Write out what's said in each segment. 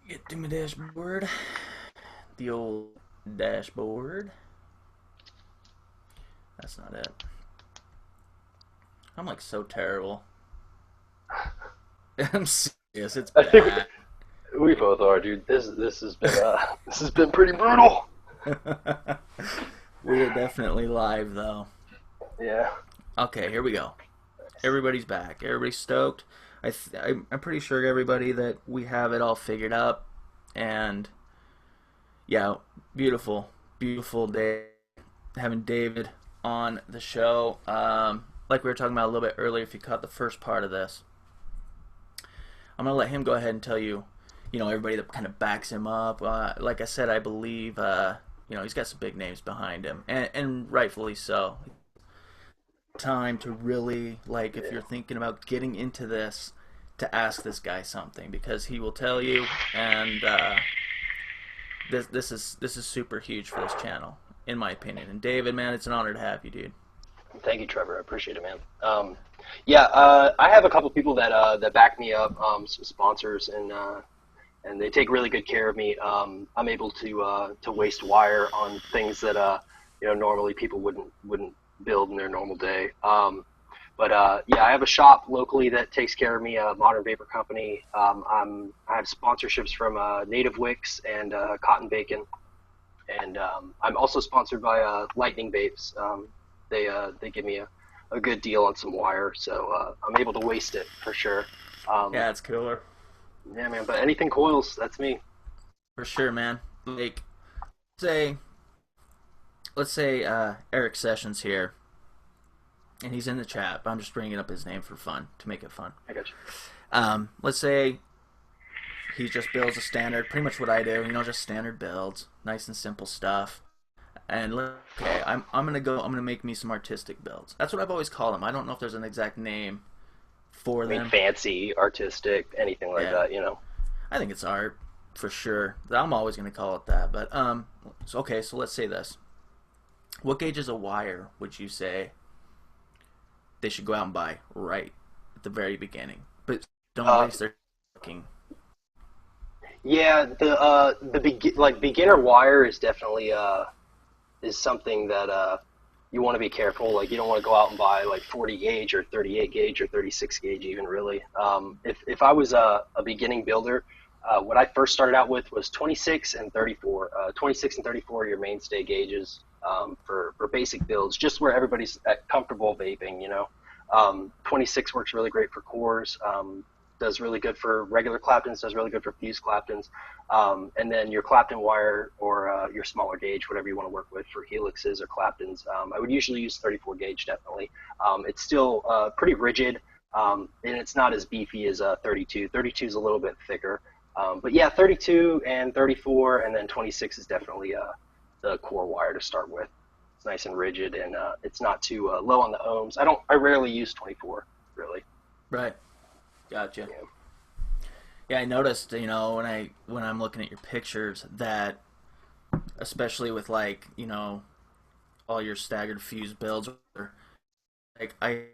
Get to my dashboard. The old dashboard. That's not it. I'm like so terrible. I'm serious. It's I think bad. we both are, dude. This has been this has been pretty brutal. We are definitely live though. Yeah. Okay, here we go. Everybody's back. Everybody's stoked. I'm pretty sure everybody that we have it all figured out. And yeah, beautiful, beautiful day having David on the show. Like we were talking about a little bit earlier, if you caught the first part of this, I'm gonna let him go ahead and tell you, everybody that kind of backs him up. Like I said, I believe, he's got some big names behind him, and rightfully so. Time to really, like, if Yeah. you're thinking about getting into this, to ask this guy something because he will tell you, and this is super huge for this channel, in my opinion. And David, man, it's an honor to have you, dude. Thank you, Trevor. I appreciate it, man. Yeah, I have a couple people that back me up, some sponsors, and they take really good care of me. I'm able to waste wire on things that normally people wouldn't build in their normal day. But yeah, I have a shop locally that takes care of me, a modern vapor company. I have sponsorships from Native Wicks and Cotton Bacon, and I'm also sponsored by Lightning Vapes. They give me a good deal on some wire, so I'm able to waste it for sure. Um, Yeah, it's killer. yeah, man. But anything coils, that's me. For sure, man. Like, say, let's say Eric Sessions here, and he's in the chat. But I'm just bringing up his name for fun, to make it fun. I got you. Let's say he just builds a standard, pretty much what I do, just standard builds, nice and simple stuff. And okay, I'm gonna make me some artistic builds. That's what I've always called them. I don't know if there's an exact name for I mean, them. fancy, artistic, anything like Yeah, that. I think it's art for sure. I'm always gonna call it that. But okay, so let's say this. What gauges of wire would you say they should go out and buy right at the very beginning? But don't Uh, waste their fucking. yeah, like beginner wire is definitely is something that you want to be careful. Like you don't want to go out and buy like 40 gauge or 38 gauge or 36 gauge even really. If I was a beginning builder, what I first started out with was 26 and 34. 26 and 34 are your mainstay gauges for basic builds, just where everybody's comfortable vaping. 26 works really great for cores. Does really good for regular Claptons, does really good for fused Claptons. And then your Clapton wire or your smaller gauge, whatever you want to work with for helixes or Claptons, I would usually use 34 gauge definitely. It's still pretty rigid, and it's not as beefy as 32. 32 is a little bit thicker. But yeah, 32 and 34 and then 26 is definitely the core wire to start with. It's nice and rigid, and it's not too low on the ohms. I rarely use 24, really. Right. Gotcha. Yeah. Yeah, I noticed, when I'm looking at your pictures that, especially with like, all your staggered fuse builds, like I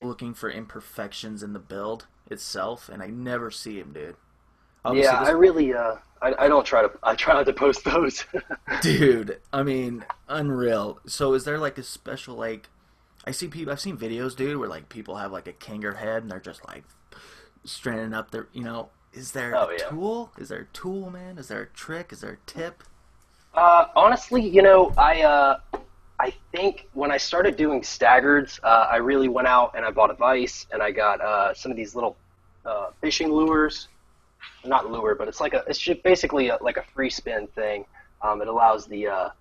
looking for imperfections in the build itself, and I never see them, dude. Yeah, Obviously, I this really I don't I try not to post those. dude. I mean, unreal. So, is there like a special like? I've seen videos, dude, where like people have like a Kanger head and they're just like straining up their. Is there a Oh yeah. tool? Is there a tool, man? Is there a trick? Is there a tip? Honestly, I think when I started doing staggereds, I really went out and I bought a vise and I got some of these little fishing lures. Not lure, but it's just basically like a free spin thing. It allows the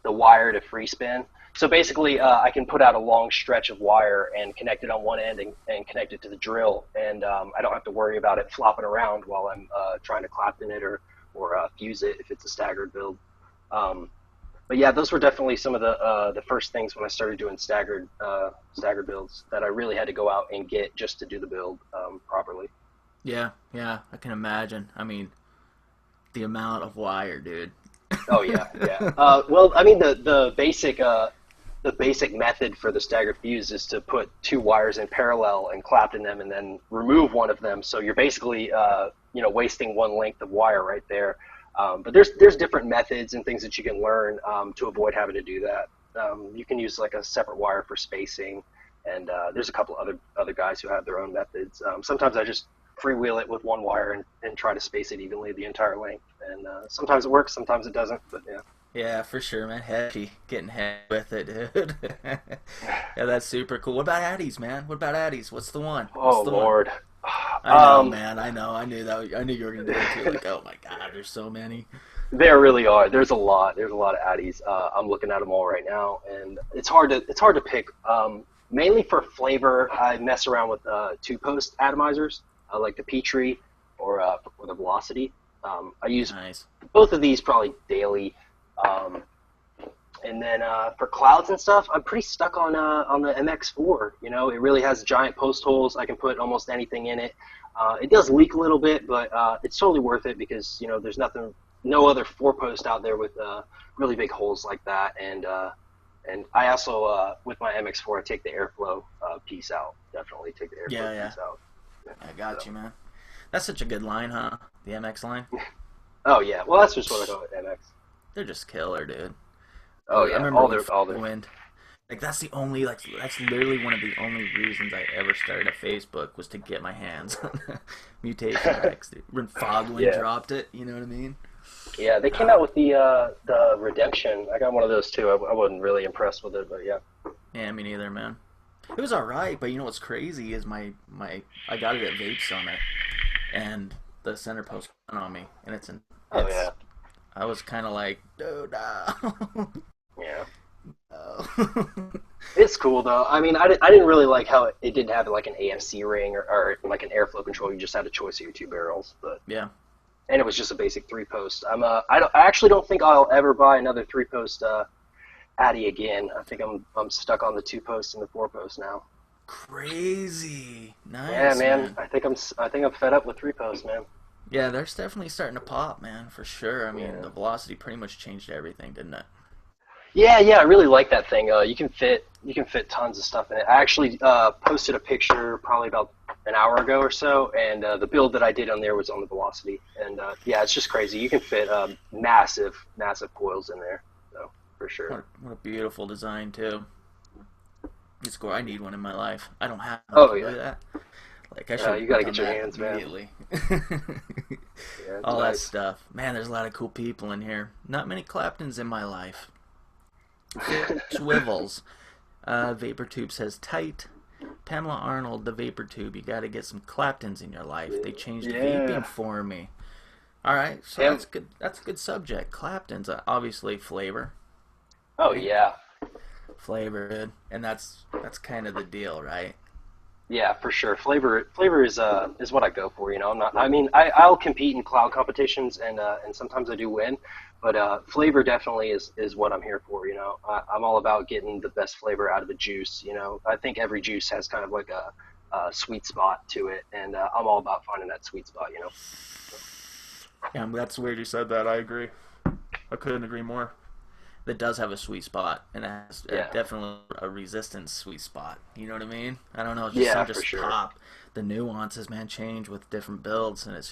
wire to free spin. So basically, I can put out a long stretch of wire and connect it on one end and connect it to the drill, and I don't have to worry about it flopping around while I'm trying to Clapton it or fuse it if it's a staggered build. Um, but yeah, those were definitely some of the first things when I started doing staggered builds that I really had to go out and get just to do the build properly. Yeah, yeah, I can imagine. I mean, the amount of wire, dude. Oh yeah, yeah. Well, I mean the basic method for the staggered fuse is to put two wires in parallel and Clapton them, and then remove one of them. So you're basically wasting one length of wire right there. But there's different methods and things that you can learn to avoid having to do that. You can use like a separate wire for spacing, and there's a couple other guys who have their own methods. Sometimes I just freewheel it with one wire and try to space it evenly the entire length, and sometimes it works, sometimes it doesn't, but yeah. Yeah, for sure, man. Heavy, getting heavy with it, dude. Yeah, that's super cool. What about Addies, man? What about Addies? What's the one? Oh Lord. I know, man. I know. I knew that. I knew you were gonna do it too. Like, oh my God, there's so many. There really are. There's a lot. There's a lot of Addies. I'm looking at them all right now, and it's hard to pick. Mainly for flavor, I mess around with two-post atomizers, like the Petrie or the Velocity. I use both of these probably daily. And then for clouds and stuff, I'm pretty stuck on the MX4. It really has giant post holes. I can put almost anything in it. It does leak a little bit, but it's totally worth it because there's no other 4-post out there with really big holes like that. And I also with my MX4, I take the airflow piece out. Definitely take the airflow piece out. Yeah, I got you, man. That's such a good line, huh? The MX line. Oh yeah, well that's just what I call it, MX. They're just killer, dude. Oh yeah, I remember all their wind. Like that's literally one of the only reasons I ever started a Facebook was to get my hands on Mutation X, dude. When Fogwind dropped it, you know what I mean? Yeah, they came out with the Redemption. I got one of those too. I wasn't really impressed with it, but yeah. Yeah, me neither, man. It was alright, but what's crazy is I got it at Vape Summit, and the center post went on me, and I was kind of like, dude, no. Yeah. No. It's cool though. I mean, I didn't really like how it didn't have like an AFC ring or like an airflow control. You just had a choice of your two barrels, but yeah. And it was just a basic 3-post. I actually don't think I'll ever buy another 3-post Addy again. I think I'm stuck on the 2-post and the 4-post now. Crazy. Nice. Yeah, man. I think I'm fed up with 3-posts, man. Yeah, they're definitely starting to pop, man, for sure. I mean, the Velocity pretty much changed everything, didn't it? Yeah, I really like that thing. You can fit tons of stuff in it. I actually posted a picture probably about an hour ago or so, and the build that I did on there was on the Velocity. And yeah, it's just crazy. You can fit massive coils in there, so for sure. What a beautiful design too. It's cool. I need one in my life. I don't have one to do that. Like I should. You gotta get your hands, man. Yeah, all that stuff, man. There's a lot of cool people in here. Not many Claptons in my life. Swivels. Vapor Tube says tight. Pamela Arnold, the Vapor Tube. You got to get some Claptons in your life. They changed vaping for me. All right, so that's good. That's a good subject. Claptons, obviously flavor. Oh yeah. Flavor, dude. And that's kind of the deal, right? Yeah, for sure. Flavor is what I go for. I'll compete in cloud competitions and sometimes I do win, but flavor definitely is what I'm here for. I'm all about getting the best flavor out of the juice. I think every juice has kind of like a sweet spot to it, and I'm all about finding that sweet spot. Yeah, that's weird you said that. I agree. I couldn't agree more. That does have a sweet spot, and it has definitely a resistance sweet spot. You know what I mean? I don't know. Just for sure. Pop. The nuances, man, change with different builds, and it's.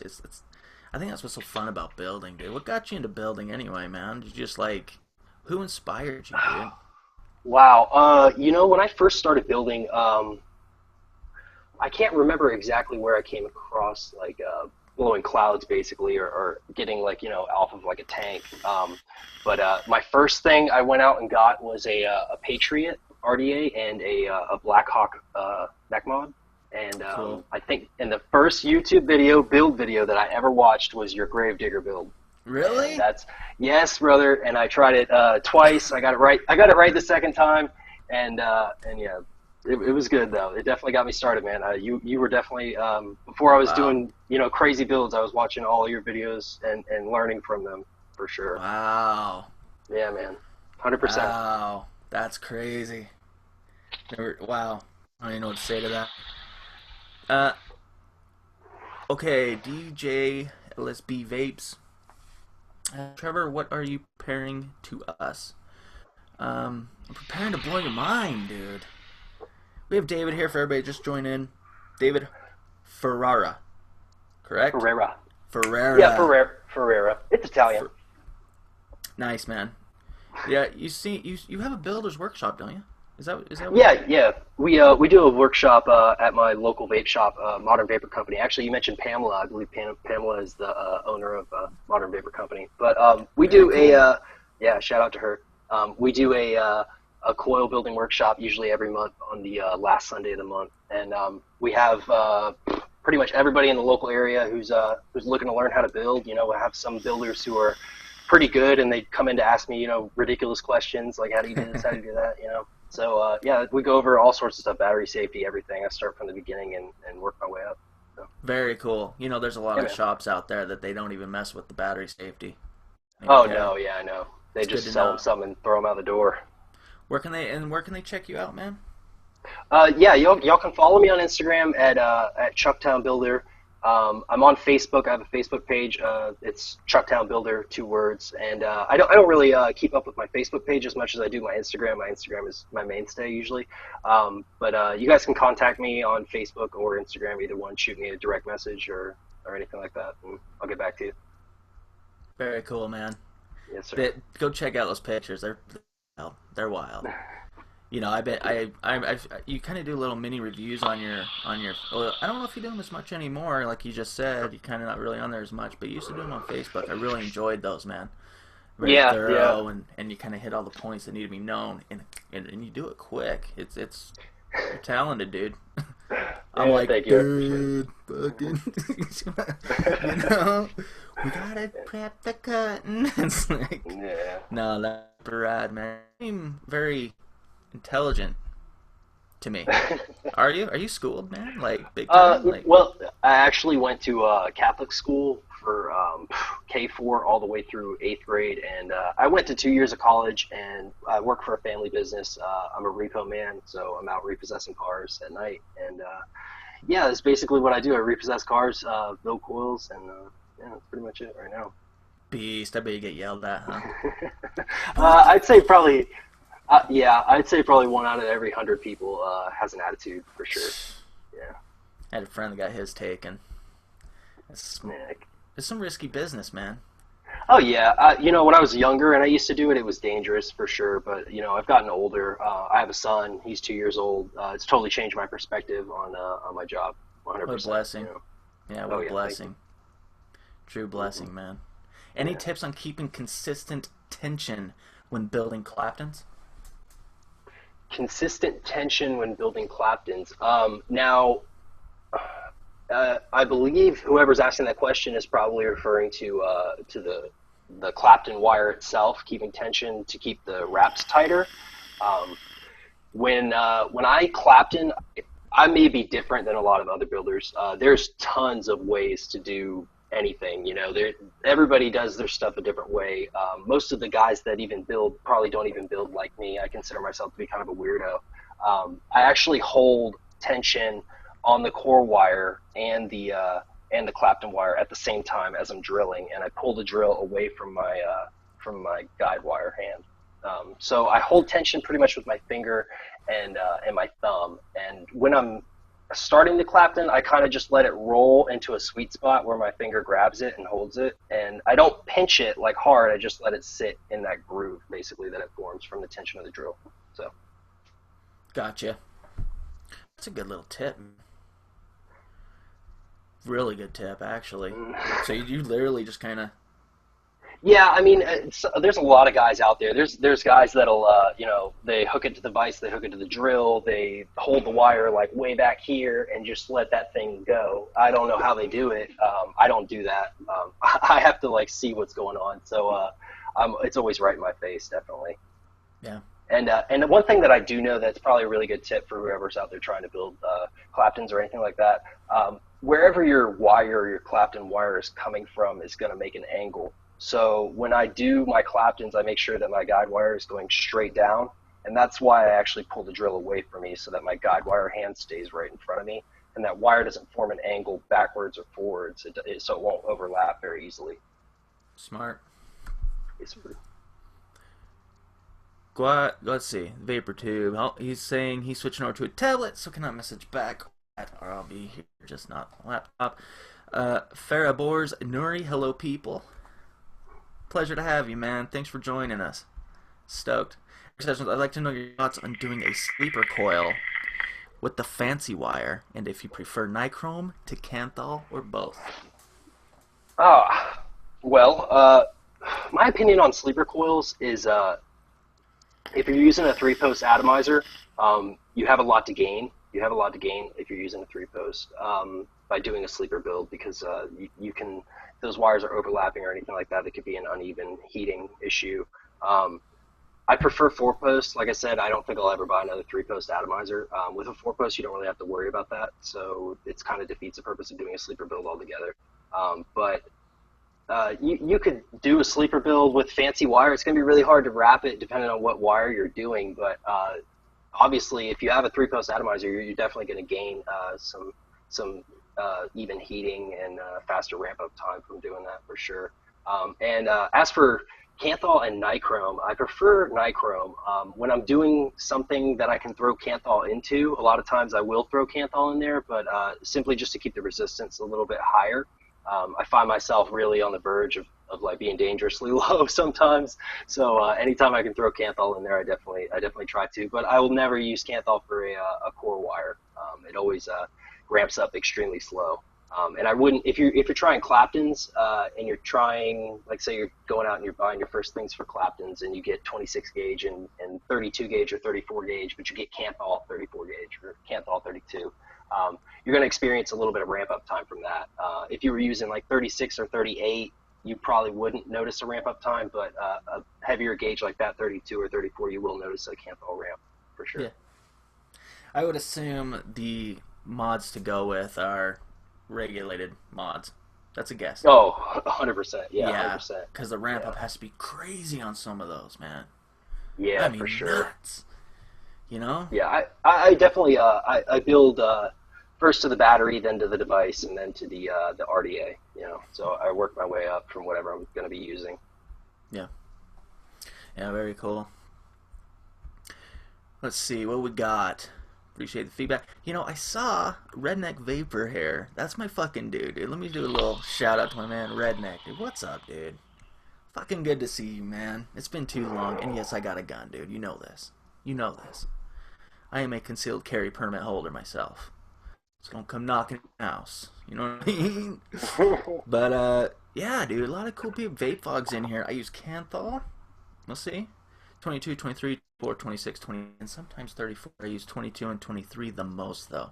I think that's what's so fun about building, dude. What got you into building anyway, man? You just who inspired you, dude? Wow. When I first started building, I can't remember exactly where I came across blowing clouds basically, or getting off of a tank. But my first thing I went out and got was a Patriot RDA and a Blackhawk neck mod. And cool. I think in the first YouTube build video that I ever watched was your Gravedigger build. Really? And yes, brother. And I tried it twice. I got it right the second time. And yeah. It was good though. It definitely got me started, man. You were definitely before I was doing crazy builds. I was watching all your videos and learning from them for sure. Wow. Yeah, man. 100%. Wow, that's crazy. Wow, I don't even know what to say to that. Okay, DJ LSB Vapes. Trevor, what are you preparing to us? I'm preparing to blow your mind, dude. We have David here for everybody just join in. David Ferrara, correct? Yeah, Ferrara. Ferrara. It's Italian. Nice, man. Yeah, you have a builder's workshop, don't you? Is that what? Yeah. We do a workshop at my local vape shop, Modern Vapor Company. Actually, you mentioned Pamela. I believe Pamela is the owner of Modern Vapor Company. But we Very do cool. yeah, shout out to her. We do a coil building workshop usually every month on the last Sunday of the month, and we have pretty much everybody in the local area who's looking to learn how to build. You know, we have some builders who are pretty good, and they come in to ask me, ridiculous questions like, how do you do this, how do you do that, So yeah, we go over all sorts of stuff, battery safety, everything. I start from the beginning and work my way up. So, Very cool. There's a lot yeah, of man. shops out there that they don't even mess with the battery safety. Oh And no, yeah, I know. They it's good just to sell them know. something and throw them out the door. Where can they check you out, man? Yeah, y'all can follow me on Instagram at Chucktown Builder. I'm on Facebook. I have a Facebook page. It's Chucktown Builder, 2 words. And I don't really keep up with my Facebook page as much as I do my Instagram. My Instagram is my mainstay usually. But you guys can contact me on Facebook or Instagram, either one. Shoot me a direct message or anything like that, and I'll get back to you. Very cool, man. Yes, sir. Go check out those pictures. They're wild. I bet you kind of do little mini reviews on your. Well, I don't know if you're doing this much anymore. Like you just said, you're kind of not really on there as much. But you used to do them on Facebook. I really enjoyed those, man. Very Yeah. thorough, and you kind of hit all the points that need to be known, and you do it quick. It's you're talented, dude. I'm Yeah, like, thank you. I appreciate dude, fucking, you know, we gotta prep the cotton. It's like, it. no, that's rad, man. You seem very intelligent to me. Yeah. Are you schooled, man? Like big time? Like, Well, I actually went to Catholic school for K4 all the way through 8th grade, and I went to 2 years of college, and I work for a family business. I'm a repo man, so I'm out repossessing cars at night, and yeah, that's basically what I do. I repossess cars, build coils, and yeah, that's pretty much it right now. beast. I bet you get yelled at, huh? I'd say probably, yeah, I'd say probably 1 out of every 100 people has an attitude for sure. Yeah. I had a friend that got his taken. It's, Yeah. it's some risky business, man. Oh yeah, when I was younger and I used to do it, it was dangerous for sure. But I've gotten older. I have a son. He's 2 years old. It's totally changed my perspective on my job, What a 100%. blessing. Yeah, what Oh a yeah, thank you. blessing. True Hmm. blessing, man. Any Yeah. tips on keeping consistent tension when building Claptons? Consistent tension when building Claptons. Now, I believe whoever's asking that question is probably referring to the Clapton wire itself, keeping tension to keep the wraps tighter. Um, when I Clapton, I may be different than a lot of other builders. There's tons of ways to do anything. Everybody does their stuff a different way. Most of the guys that even build probably don't even build like me. I consider myself to be kind of a weirdo. I actually hold tension on the core wire and the Clapton wire at the same time as I'm drilling, and I pull the drill away from my guide wire hand. So I hold tension pretty much with my finger and my thumb. And when I'm starting the Clapton, I kind of just let it roll into a sweet spot where my finger grabs it and holds it. And I don't pinch it like hard. I just let it sit in that groove, basically, that it forms from the tension of the drill. So, Gotcha. That's a good little tip. Really good tip, actually. mm. So you literally just kind of. Yeah, I mean, there's a lot of guys out there. There's guys that'll, they hook it to the vise, they hook it to the drill, they hold the wire like way back here and just let that thing go. I don't know how they do it. I don't do that. I have to like see what's going on. So it's always right in my face, definitely. Yeah. And the one thing that I do know that's probably a really good tip for whoever's out there trying to build Claptons or anything like that, wherever your wire, your Clapton wire is coming from is going to make an angle. So when I do my Claptons, I make sure that my guide wire is going straight down, and that's why I actually pull the drill away from me so that my guide wire hand stays right in front of me, and that wire doesn't form an angle backwards or forwards, so it won't overlap very easily. Smart. Basically. Let's see. Vapor tube. Oh, he's saying he's switching over to a tablet, so cannot message back. or I'll be here, just not on the laptop. Farah Bors, Nuri, hello people. Pleasure to have you, man. Thanks for joining us. Stoked. I'd like to know your thoughts on doing a sleeper coil with the fancy wire, and if you prefer Nichrome to kanthal or both. Well, my opinion on sleeper coils is if you're using a 3-post atomizer, you have a lot to gain. You have a lot to gain if you're using a 3-post by doing a sleeper build, because you can, if those wires are overlapping or anything like that, it could be an uneven heating issue. I prefer 4-post. Like I said, I don't think I'll ever buy another 3-post atomizer. With a 4-post, you don't really have to worry about that, so it's kind of defeats the purpose of doing a sleeper build altogether. But you could do a sleeper build with fancy wire. It's going to be really hard to wrap it depending on what wire you're doing, but obviously if you have a 3-post atomizer, you're definitely going to gain some even heating and faster ramp up time from doing that for sure. And as for kanthal and Nichrome, I prefer Nichrome. When I'm doing something that I can throw kanthal into, a lot of times I will throw kanthal in there, but simply just to keep the resistance a little bit higher. I find myself really on the verge of like being dangerously low sometimes. So anytime I can throw kanthal in there, I definitely try to. But I will never use kanthal for a core wire. It always ramps up extremely slow. And I wouldn't, if you're trying Claptons and you're trying, like say you're going out and you're buying your first things for Claptons and you get 26 gauge and 32 gauge or 34 gauge, but you get kanthal 34 gauge or kanthal 32. You're going to experience a little bit of ramp up time from that. If you were using like 36 or 38, you probably wouldn't notice a ramp up time, but a heavier gauge like that, 32 or 34, you will notice a kanthal ramp for sure. Yeah. I would assume the mods to go with are regulated mods. That's a guess. Oh, 100%. Yeah, 100%. Because the ramp up has to be crazy on some of those, man. Yeah, I mean, for sure. Nuts. You know? Yeah, I definitely I build first to the battery, then to the device, and then to the RDA. You know, so I work my way up from whatever I'm going to be using. Yeah. Yeah, very cool. Let's see what we got. Appreciate the feedback. You know, I saw Redneck Vapor here. That's my fucking dude. Let me do a little shout out to my man Redneck. Dude, what's up, dude? Fucking good to see you, man. It's been too long, and yes, I got a gun, dude. You know this. You know this. I am a concealed carry permit holder myself. So don't come knocking at the house. You know what I mean? But, yeah, dude, a lot of cool people. Vape Fog's in here. I use kanthal. Let's see. 22, 23, 24, 26, 20, and sometimes 34. I use 22 and 23 the most, though.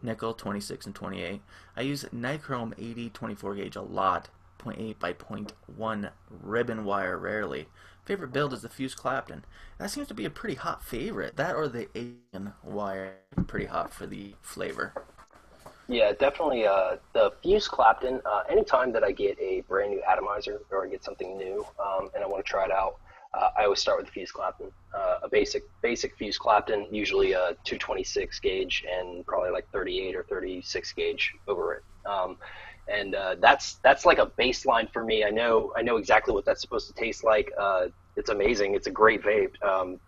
Nickel, 26 and 28. I use Nichrome 80, 24 gauge a lot. 0.8 by 0.1 ribbon wire rarely. Favorite build is the fuse Clapton. That seems to be a pretty hot favorite. That or the Asian wire, pretty hot for the flavor. Yeah, definitely the fuse Clapton. Anytime that I get a brand new atomizer or I get something new and I want to try it out, I always start with the fuse Clapton. A basic fuse Clapton, usually a 226 gauge and probably like 38 or 36 gauge over it. And that's like a baseline for me. I know exactly what that's supposed to taste like. It's amazing. It's a great vape.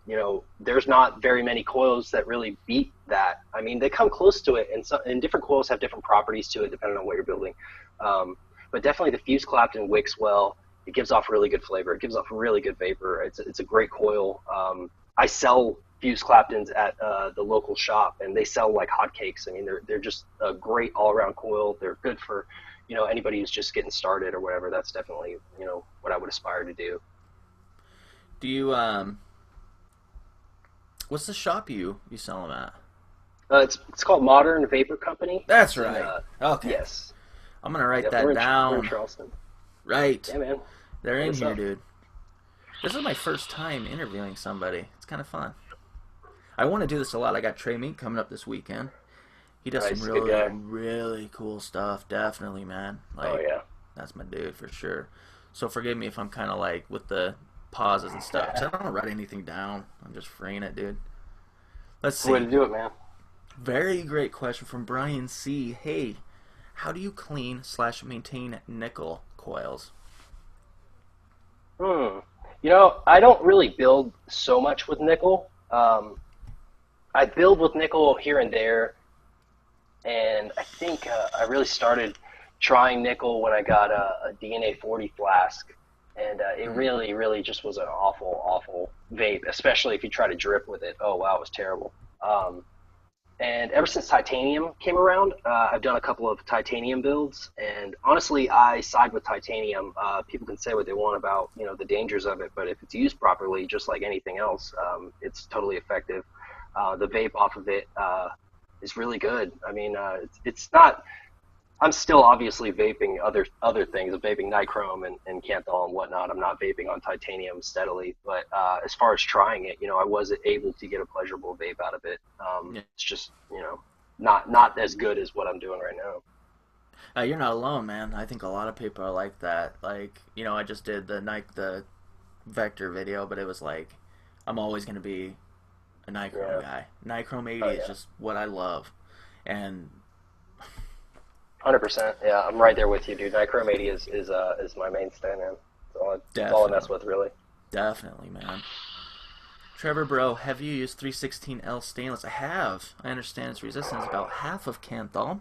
You know, there's not very many coils that really beat that. I mean, they come close to it, and different coils have different properties to it depending on what you're building. But definitely the fuse Clapton wicks well. It gives off really good flavor. It gives off really good vapor. It's a great coil. I sell fuse Claptons at the local shop, and they sell like hotcakes. I mean, they're just a great all-around coil. They're good for, you know, anybody who's just getting started or whatever. That's definitely, you know, what I would aspire to do. Do you what's the shop you sell them at? It's called Modern Vapor Company. That's right. Okay. Yes. I'm gonna write that down. We're in Charleston. Right. Yeah, man. They're in What's here, up? dude. This is my first time interviewing somebody. It's kind of fun. I want to do this a lot. I got Trey Meek coming up this weekend. He does Nice, some good guy. really cool stuff. Definitely, man. Like, Oh yeah. that's my dude for sure. So forgive me if I'm kind of like with the pauses and stuff. 'Cause I don't write anything down. I'm just freeing it, dude. Let's see. Way to do it, man. Very great question from Brian C. Hey, how do you clean/maintain nickel coils? You know, I don't really build so much with nickel. I build with nickel here and there. and I think I really started trying nickel when I got a DNA 40 flask, and it Mm. really, really just was an awful, awful vape, especially if you try to drip with it. Oh wow, it was terrible. Um, and ever since titanium came around, I've done a couple of titanium builds, and honestly, I side with titanium. People can say what they want about the dangers of it, but if it's used properly, just like anything else, it's totally effective. The vape off of it is really good. I mean, it's not. I'm still obviously vaping other things. I'm vaping Nichrome and kanthal and whatnot. I'm not vaping on titanium steadily, but as far as trying it, I was able to get a pleasurable vape out of it. Yeah. It's just not as good as what I'm doing right now. You're not alone, man. I think a lot of people are like that. Like, I just did the Vector video, but it was like, I'm always gonna be a Nichrome Yeah. guy. Nichrome 80 Oh is yeah. just what I love, and 100%. Yeah, I'm right there with you, dude. Nichrome 80 is my mainstay, man. It's all I mess definitely, with, really. definitely, man. Trevor, bro, have you used 316L stainless? I have. I understand its resistance is about half of Kanthal.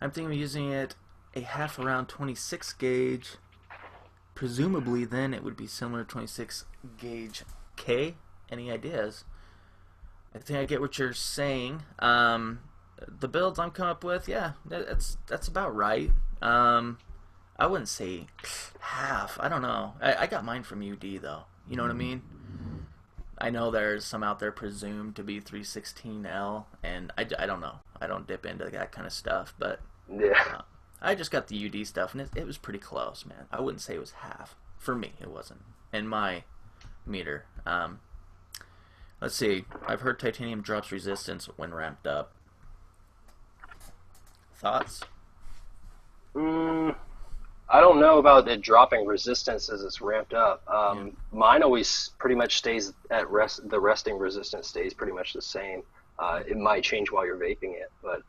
I'm thinking of using it a half around 26 gauge. Presumably, then it would be similar to 26 gauge K. Any ideas? I think I get what you're saying. The builds I'm coming up with, yeah, that's about right. I wouldn't say half. I don't know. I got mine from UD though. You know what I mean? I know there's some out there presumed to be 316L, and I don't know. I don't dip into that kind of stuff, but Yeah. uh, I just got the UD stuff, and it was pretty close, man. I wouldn't say it was half. For me, it wasn't. In my meter. Let's see. I've heard titanium drops resistance when ramped up. Thoughts? Mm, I don't know about it dropping resistance as it's ramped up. Yeah. Mine always pretty much stays at rest. The resting resistance stays pretty much the same. It might change while you're vaping it, but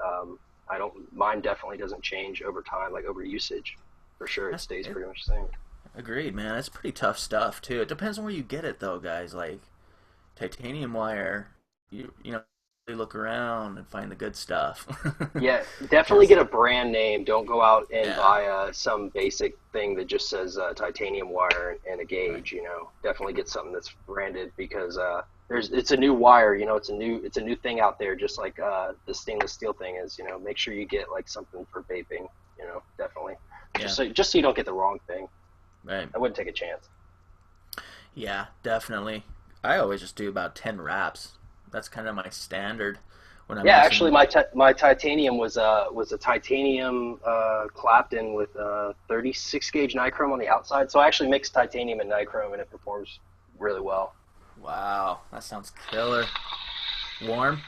I don't. Mine definitely doesn't change over time, like over usage. For sure, it That's stays it. pretty much the same. Agreed, man. That's pretty tough stuff too. It depends on where you get it, though, guys. Like titanium wire, you really look around and find the good stuff. Yeah, definitely Because get a brand name. Don't go out and yeah, buy some basic thing that just says titanium wire and a right. gauge. Definitely get something that's branded because it's a new wire. It's a new thing out there. Just like the stainless steel thing is. Make sure you get like something for vaping. Definitely. Yeah, Just so you don't get the wrong thing. right. I wouldn't take a chance. Yeah, definitely. I always just do about 10 wraps. That's kind of my standard when I'm Yeah, actually, using. my titanium was a titanium Clapton with 36 gauge nichrome on the outside. So I actually mixed titanium and nichrome, and it performs really well. Wow, that sounds killer. Warm?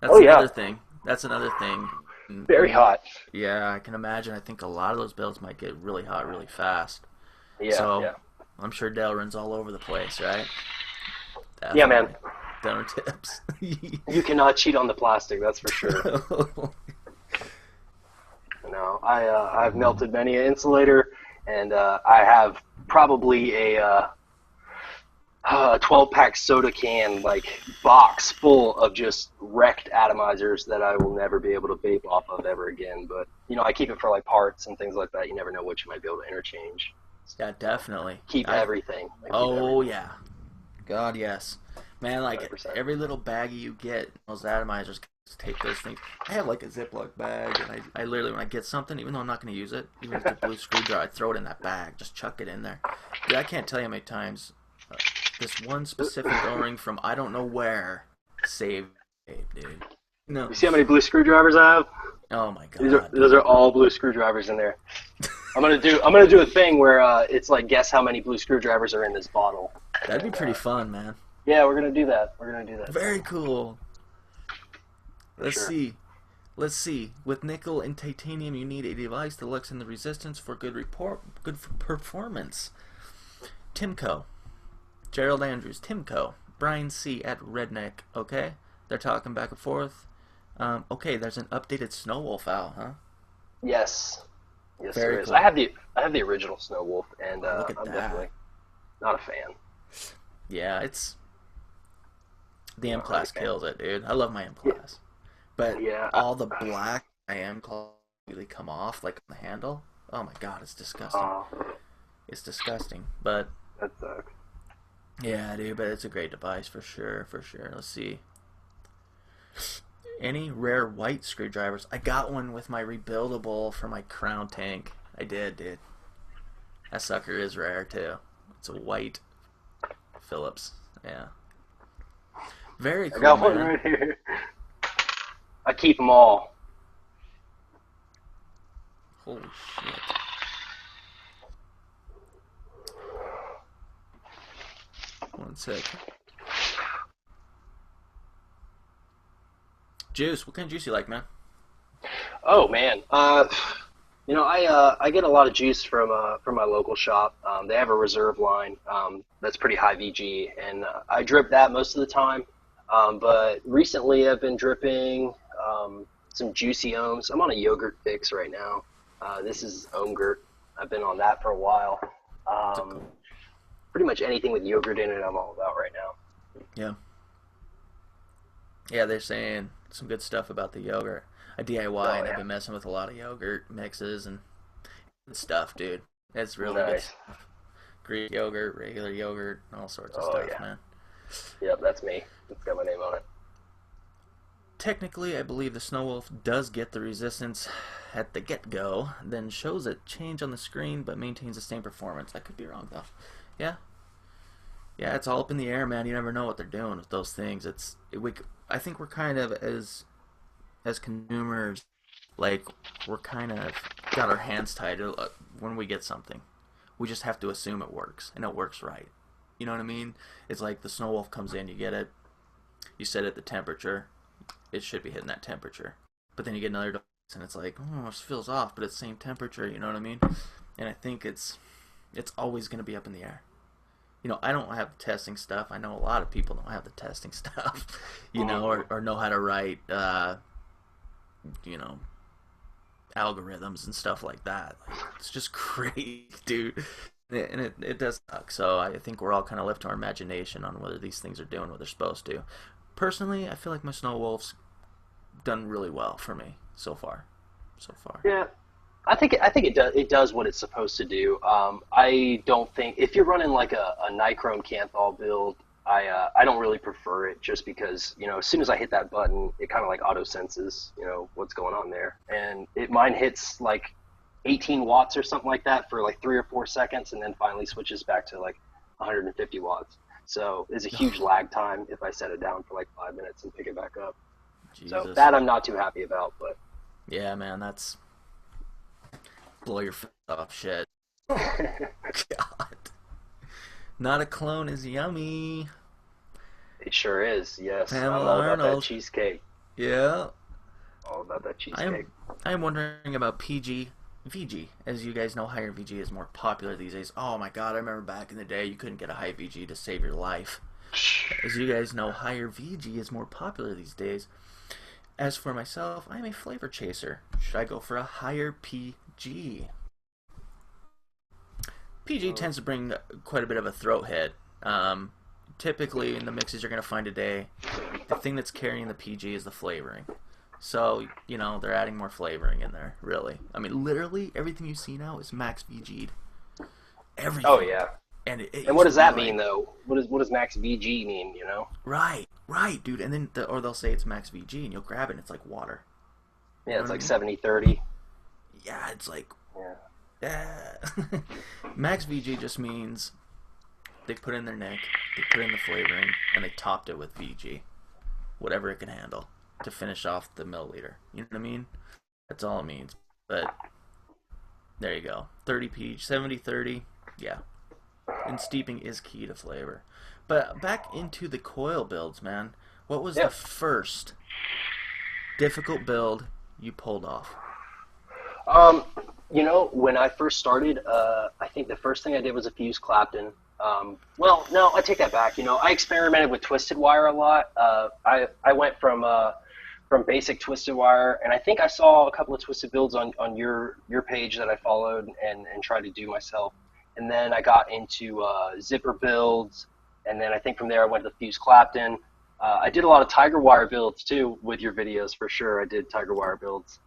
Oh That's yeah, another thing. That's another thing. very hot. Yeah, I can imagine. I think a lot of those builds might get really hot really fast. Yeah, So yeah, I'm sure Dale runs all over the place, right? yeah, man. Definitely. Donor tips. You cannot cheat on the plastic, that's for sure. No, I've melted many an insulator, and I have probably a 12-pack soda can like box full of just wrecked atomizers that I will never be able to vape off of ever again. But I keep it for like parts and things like that. You never know what you might be able to interchange. Yeah, definitely. Keep I everything. I keep Oh everything. yeah. God yes. Man, like 100%. every little baggie you get, those atomizers take those things. I have like a Ziploc bag, and I literally when I get something, even though I'm not going to use it, even if it's a blue screwdriver, I throw it in that bag, just chuck it in there. Dude, I can't tell you how many times uh, this one specific O-ring from I don't know where saved Vape, dude. No. You see how many blue screwdrivers I have? Oh my These are god, those are dude. all blue screwdrivers in there. I'm gonna do a thing where it's like guess how many blue screwdrivers are in this bottle. That'd be And pretty fun, man. yeah, we're gonna do that. We're gonna do that Very cool. for Let's sure. see. Let's see. With nickel and titanium, you need a device that looks in the resistance for good for performance. Timco, Gerald Andrews, Timco, Brian C at Redneck. Okay, they're talking back and forth. Okay, there's an updated Snow Wolf out, huh? Yes, yes, Very there is. I cool. have the original Snow Wolf, and Oh, look at I'm that. definitely not a fan. Yeah, it's the M class Not a big fan. kills it, dude. I love my M Yeah, class, but Yeah. all the black IM completely come off, like on the handle. Oh my god, it's disgusting. Oh, It's disgusting. But that sucks. yeah, dude, but it's a great device for sure, for sure. Let's see. Any rare white screwdrivers? I got one with my rebuildable for my crown tank. I did, dude. That sucker is rare too. It's a white Phillips. Yeah. Very I cool, got one man. right here. I keep them all. Holy shit. One sec. Juice. What kind of juice you like, man? Oh man, I get a lot of juice from my local shop. They have a reserve line that's pretty high VG, and I drip that most of the time. But recently, I've been dripping some juicy ohms. I'm on a yogurt fix right now. This is Omgurt. I've been on that for a while. Um, Pretty much anything with yogurt in it, I'm all about right now. Yeah. Yeah, they're saying some good stuff about the yogurt. I DIY Oh and I've yeah, been messing with a lot of yogurt mixes and stuff, dude. It's really good nice. stuff. Greek yogurt, regular yogurt, all sorts of Oh stuff, yeah, man. yep, that's me. It's got my name on it. Technically, I believe the Snow Wolf does get the resistance at the get-go, then shows a change on the screen, but maintains the same performance. I could be wrong, though. Yeah. Yeah, it's all up in the air, man. You never know what they're doing with those things. I think we're kind of, as consumers, like, we're kind of got our hands tied when we get something. We just have to assume it works, and it works right. You know what I mean? It's like the Snow Wolf comes in, you get it, you set it the temperature, it should be hitting that temperature. But then you get another device, and it's like, oh, it feels off, but it's the same temperature, you know what I mean? And I think it's always going to be up in the air. You know, I don't have the testing stuff. I know a lot of people don't have the testing stuff, you know, or know how to write, you know, algorithms and stuff like that. Like, it's just crazy, dude. And it does suck. So I think we're all kind of left to our imagination on whether these things are doing what they're supposed to. Personally, I feel like my Snow Wolf's done really well for me so far. So far. Yeah, I think it does what it's supposed to do. I don't think if you're running like a Nichrome kanthal build, I don't really prefer it just because as soon as I hit that button, it kind of like auto senses what's going on there, and mine hits like 18 watts or something like that for like 3 or 4 seconds, and then finally switches back to like 150 watts. So there's a huge lag time if I set it down for like 5 minutes and pick it back up. So Jesus. that I'm not too happy about, but Yeah, man, that's blow your face off shit. God. Not a clone is yummy. it sure is. Yes, I'm Pamela all about that Arnold. cheesecake. Yeah. All about that I'm cheesecake. I'm wondering about PG VG. As you guys know, higher VG is more popular these days. Oh my god, I remember back in the day you couldn't get a high VG to save your life. As you guys know, higher VG is more popular these days. As for myself, I'm a flavor chaser. Should I go for a higher PG? PG tends to bring quite a bit of a throat hit. Typically, in the mixes you're going to find today, the thing that's carrying the PG is the flavoring. So, they're adding more flavoring in there, really. I mean, literally, everything you see now is max VG'd. Everything. Oh yeah. And it And what used does to be that like, mean though? What does max VG mean? Right, dude. And then, or they'll say it's max VG, and you'll grab it, and it's like water. You Yeah, know it's what like I mean? 70/30. Yeah, it's like, Yeah. max VG just means they put in their neck, they put in the flavoring, and they topped it with VG, whatever it can handle, to finish off the milliliter. You know what I mean? That's all it means. But there you go. 30 pH, 70/30. Yeah. And steeping is key to flavor. But back into the coil builds, man. What was Yeah. the first difficult build you pulled off? When I first started, I think the first thing I did was a fuse Clapton. Well, no, I take that back. I experimented with twisted wire a lot. I went from basic twisted wire, and I think I saw a couple of twisted builds on your page that I followed and tried to do myself. And then I got into zipper builds, and then I think from there I went to fuse Clapton. I did a lot of tiger wire builds too with your videos for sure. I did tiger wire builds.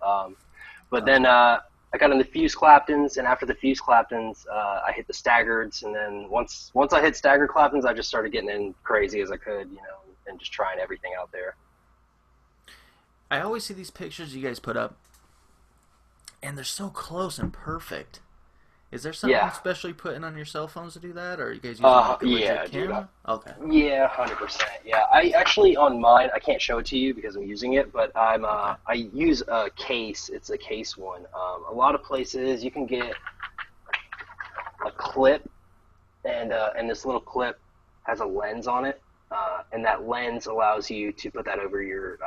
But then I got into fuse Claptons, and after the fuse Claptons, I hit the staggereds, and then once I hit staggered Claptons, I just started getting in crazy as I could, and just trying everything out there. I always see these pictures you guys put up, and they're so close and perfect. Is there something especially putting on your cell phones to do that, or are you guys using like a legit camera? Okay. Yeah, 100%. Yeah, I actually on mine, I can't show it to you because I'm using it, but I use a case. It's a case one. A lot of places you can get a clip, and this little clip has a lens on it, and that lens allows you to put that over your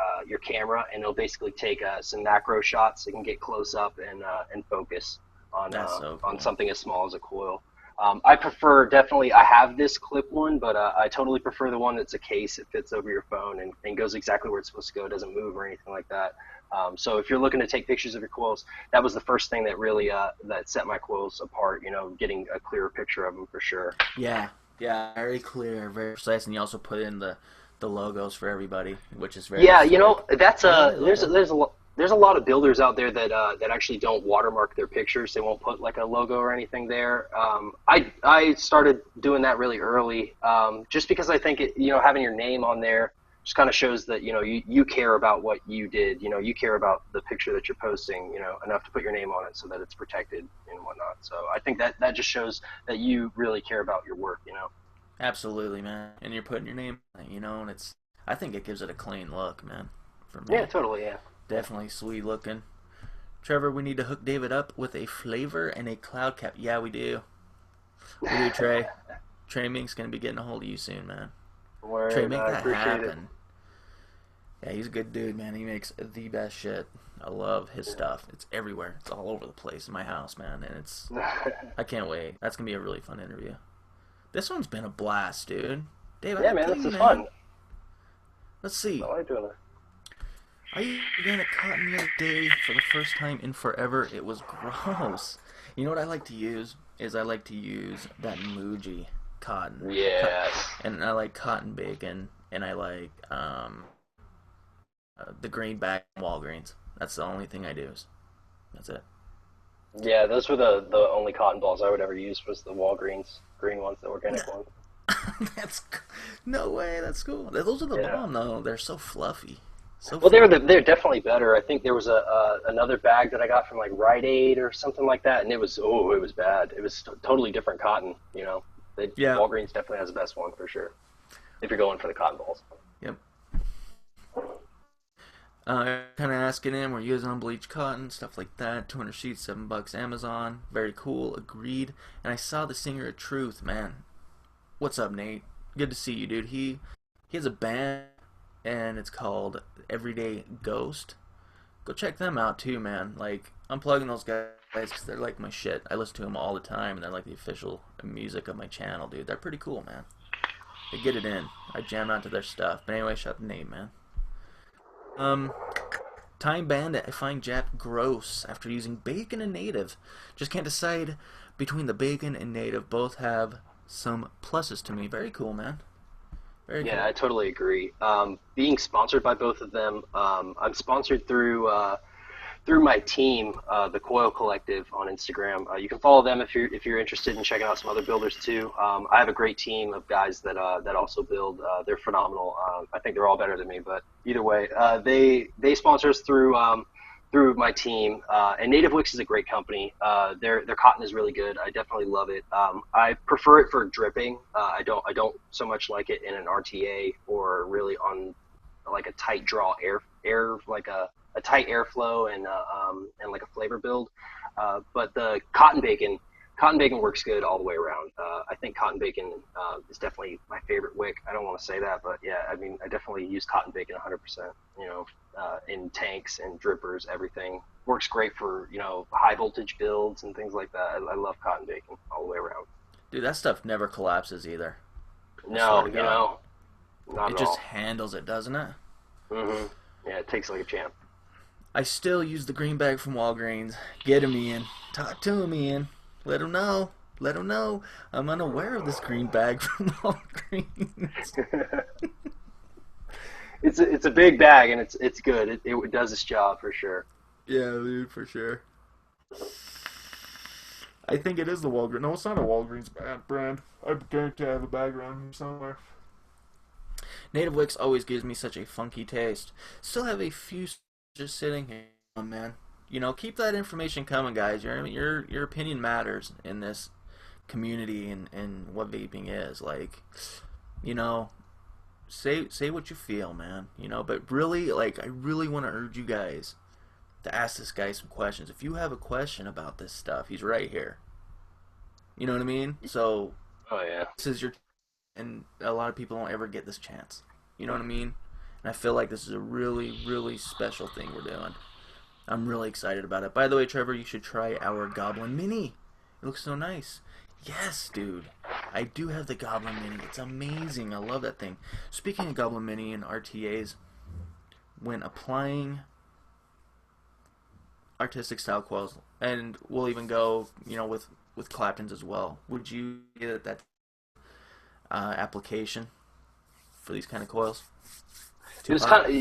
camera, and it'll basically take some macro shots so you can get close up and focus on so cool. on something as small as a coil. I prefer, definitely, I have this clip one, but I totally prefer the one that's a case. It fits over your phone and goes exactly where it's supposed to go. It doesn't move or anything like that. So if you're looking to take pictures of your coils, that was the first thing that really that set my coils apart, getting a clearer picture of them for sure. Yeah, very clear, very precise, and you also put in the logos for everybody, which is very sick. That's there's a lot of builders out there that actually don't watermark their pictures. They won't put like a logo or anything there. I started doing that really early, just because I think having your name on there just kind of shows that you care about what you did. You care about the picture that you're posting, enough to put your name on it so that it's protected and whatnot. So I think that just shows that you really care about your work. Absolutely, man. And you're putting your name on it, and I think it gives it a clean look, man. For me. Yeah, totally, yeah. Definitely sweet looking. Trevor, we need to hook David up with a flavor and a cloud cap. Yeah, we do. We do, Trey. Trey Mink's going to be getting a hold of you soon, man. Word, Trey, make that happen. It. Yeah, he's a good dude, man. He makes the best shit. I love his stuff. It's everywhere. It's all over the place in my house, man. And I can't wait. That's going to be a really fun interview. This one's been a blast, dude. Dave, yeah, man, this is fun. Let's see. I like doing it. I ran a cotton the other day for the first time in forever. It was gross. You know what I like to use? I like to use that Muji cotton. Yes. And I like cotton bacon, and I like the green bag from Walgreens. That's the only thing I do. That's it. Yeah, those were the only cotton balls I would ever use was the Walgreens green ones, the organic ones. No way. That's cool. Those are the bomb though. They're so fluffy. Well, they're definitely better. I think there was another bag that I got from like Rite Aid or something like that, and it was bad. It was totally different cotton. Walgreens definitely has the best one for sure. If you're going for the cotton balls. Yep. Kind of asking him, we're using unbleached cotton, stuff like that. 200 sheets, $7 Amazon. Very cool. Agreed. And I saw the Singer of Truth, man. What's up, Nate? Good to see you, dude. He has a band, and it's called Everyday Ghost. Go check them out too, man. Like, I'm plugging those guys because they're like my shit. I listen to them all the time, and they're like the official music of my channel, dude. They're pretty cool, man. They get it in. I jam out to their stuff. But anyway, shout out to Nate, man. Time Bandit, I find Jap gross after using bacon and native. Just can't decide between the bacon and native. Both have some pluses to me. Very cool, man. Very cool. I totally agree. Being sponsored by both of them, I'm sponsored through my team, the Coil Collective on Instagram. You can follow them if you're interested in checking out some other builders too. I have a great team of guys that also build. They're phenomenal. I think they're all better than me, but either way, they sponsor us through my team. And Native Wicks is a great company. Their cotton is really good. I definitely love it. I prefer it for dripping. I don't so much like it in an RTA or really on like a tight draw air like a tight airflow and like a flavor build. But the cotton bacon works good all the way around. I think cotton bacon is definitely my favorite wick. I don't want to say that, but yeah, I mean, I definitely use cotton bacon 100%, in tanks and drippers, everything. Works great for, high voltage builds and things like that. I love cotton bacon all the way around. Dude, that stuff never collapses either. No, not it at all. Just handles it, doesn't it? Mm-hmm. Yeah, it takes like a champ. I still use the green bag from Walgreens. Get him, Ian. Talk to him, Ian. Let him know. Let him know. I'm unaware of this green bag from Walgreens. it's a big bag and it's good. It does its job for sure. Yeah, dude, for sure. I think it is the Walgreens. No, it's not a Walgreens brand. I guarantee I have a bag around here somewhere. Native Wicks always gives me such a funky taste. Still have a few just sitting here, oh, man. You know, keep that information coming, guys. Your opinion matters in this community and what vaping is. Like, you know, say what you feel, man. You know, but really, like, I really want to urge you guys to ask this guy some questions. If you have a question about this stuff, he's right here. You know what I mean? So, Oh yeah. this is your, and a lot of people don't ever get this chance. You know what I mean? And I feel like this is a really, really special thing we're doing. I'm really excited about it. By the way, Trevor, you should try our Goblin Mini. It looks so nice. Yes, dude. I do have the Goblin Mini. It's amazing. I love that thing. Speaking of Goblin Mini and RTAs, when applying artistic style coils, and we'll even go, you know, with Claptons as well, would you get that application for these kind of coils? It's kind of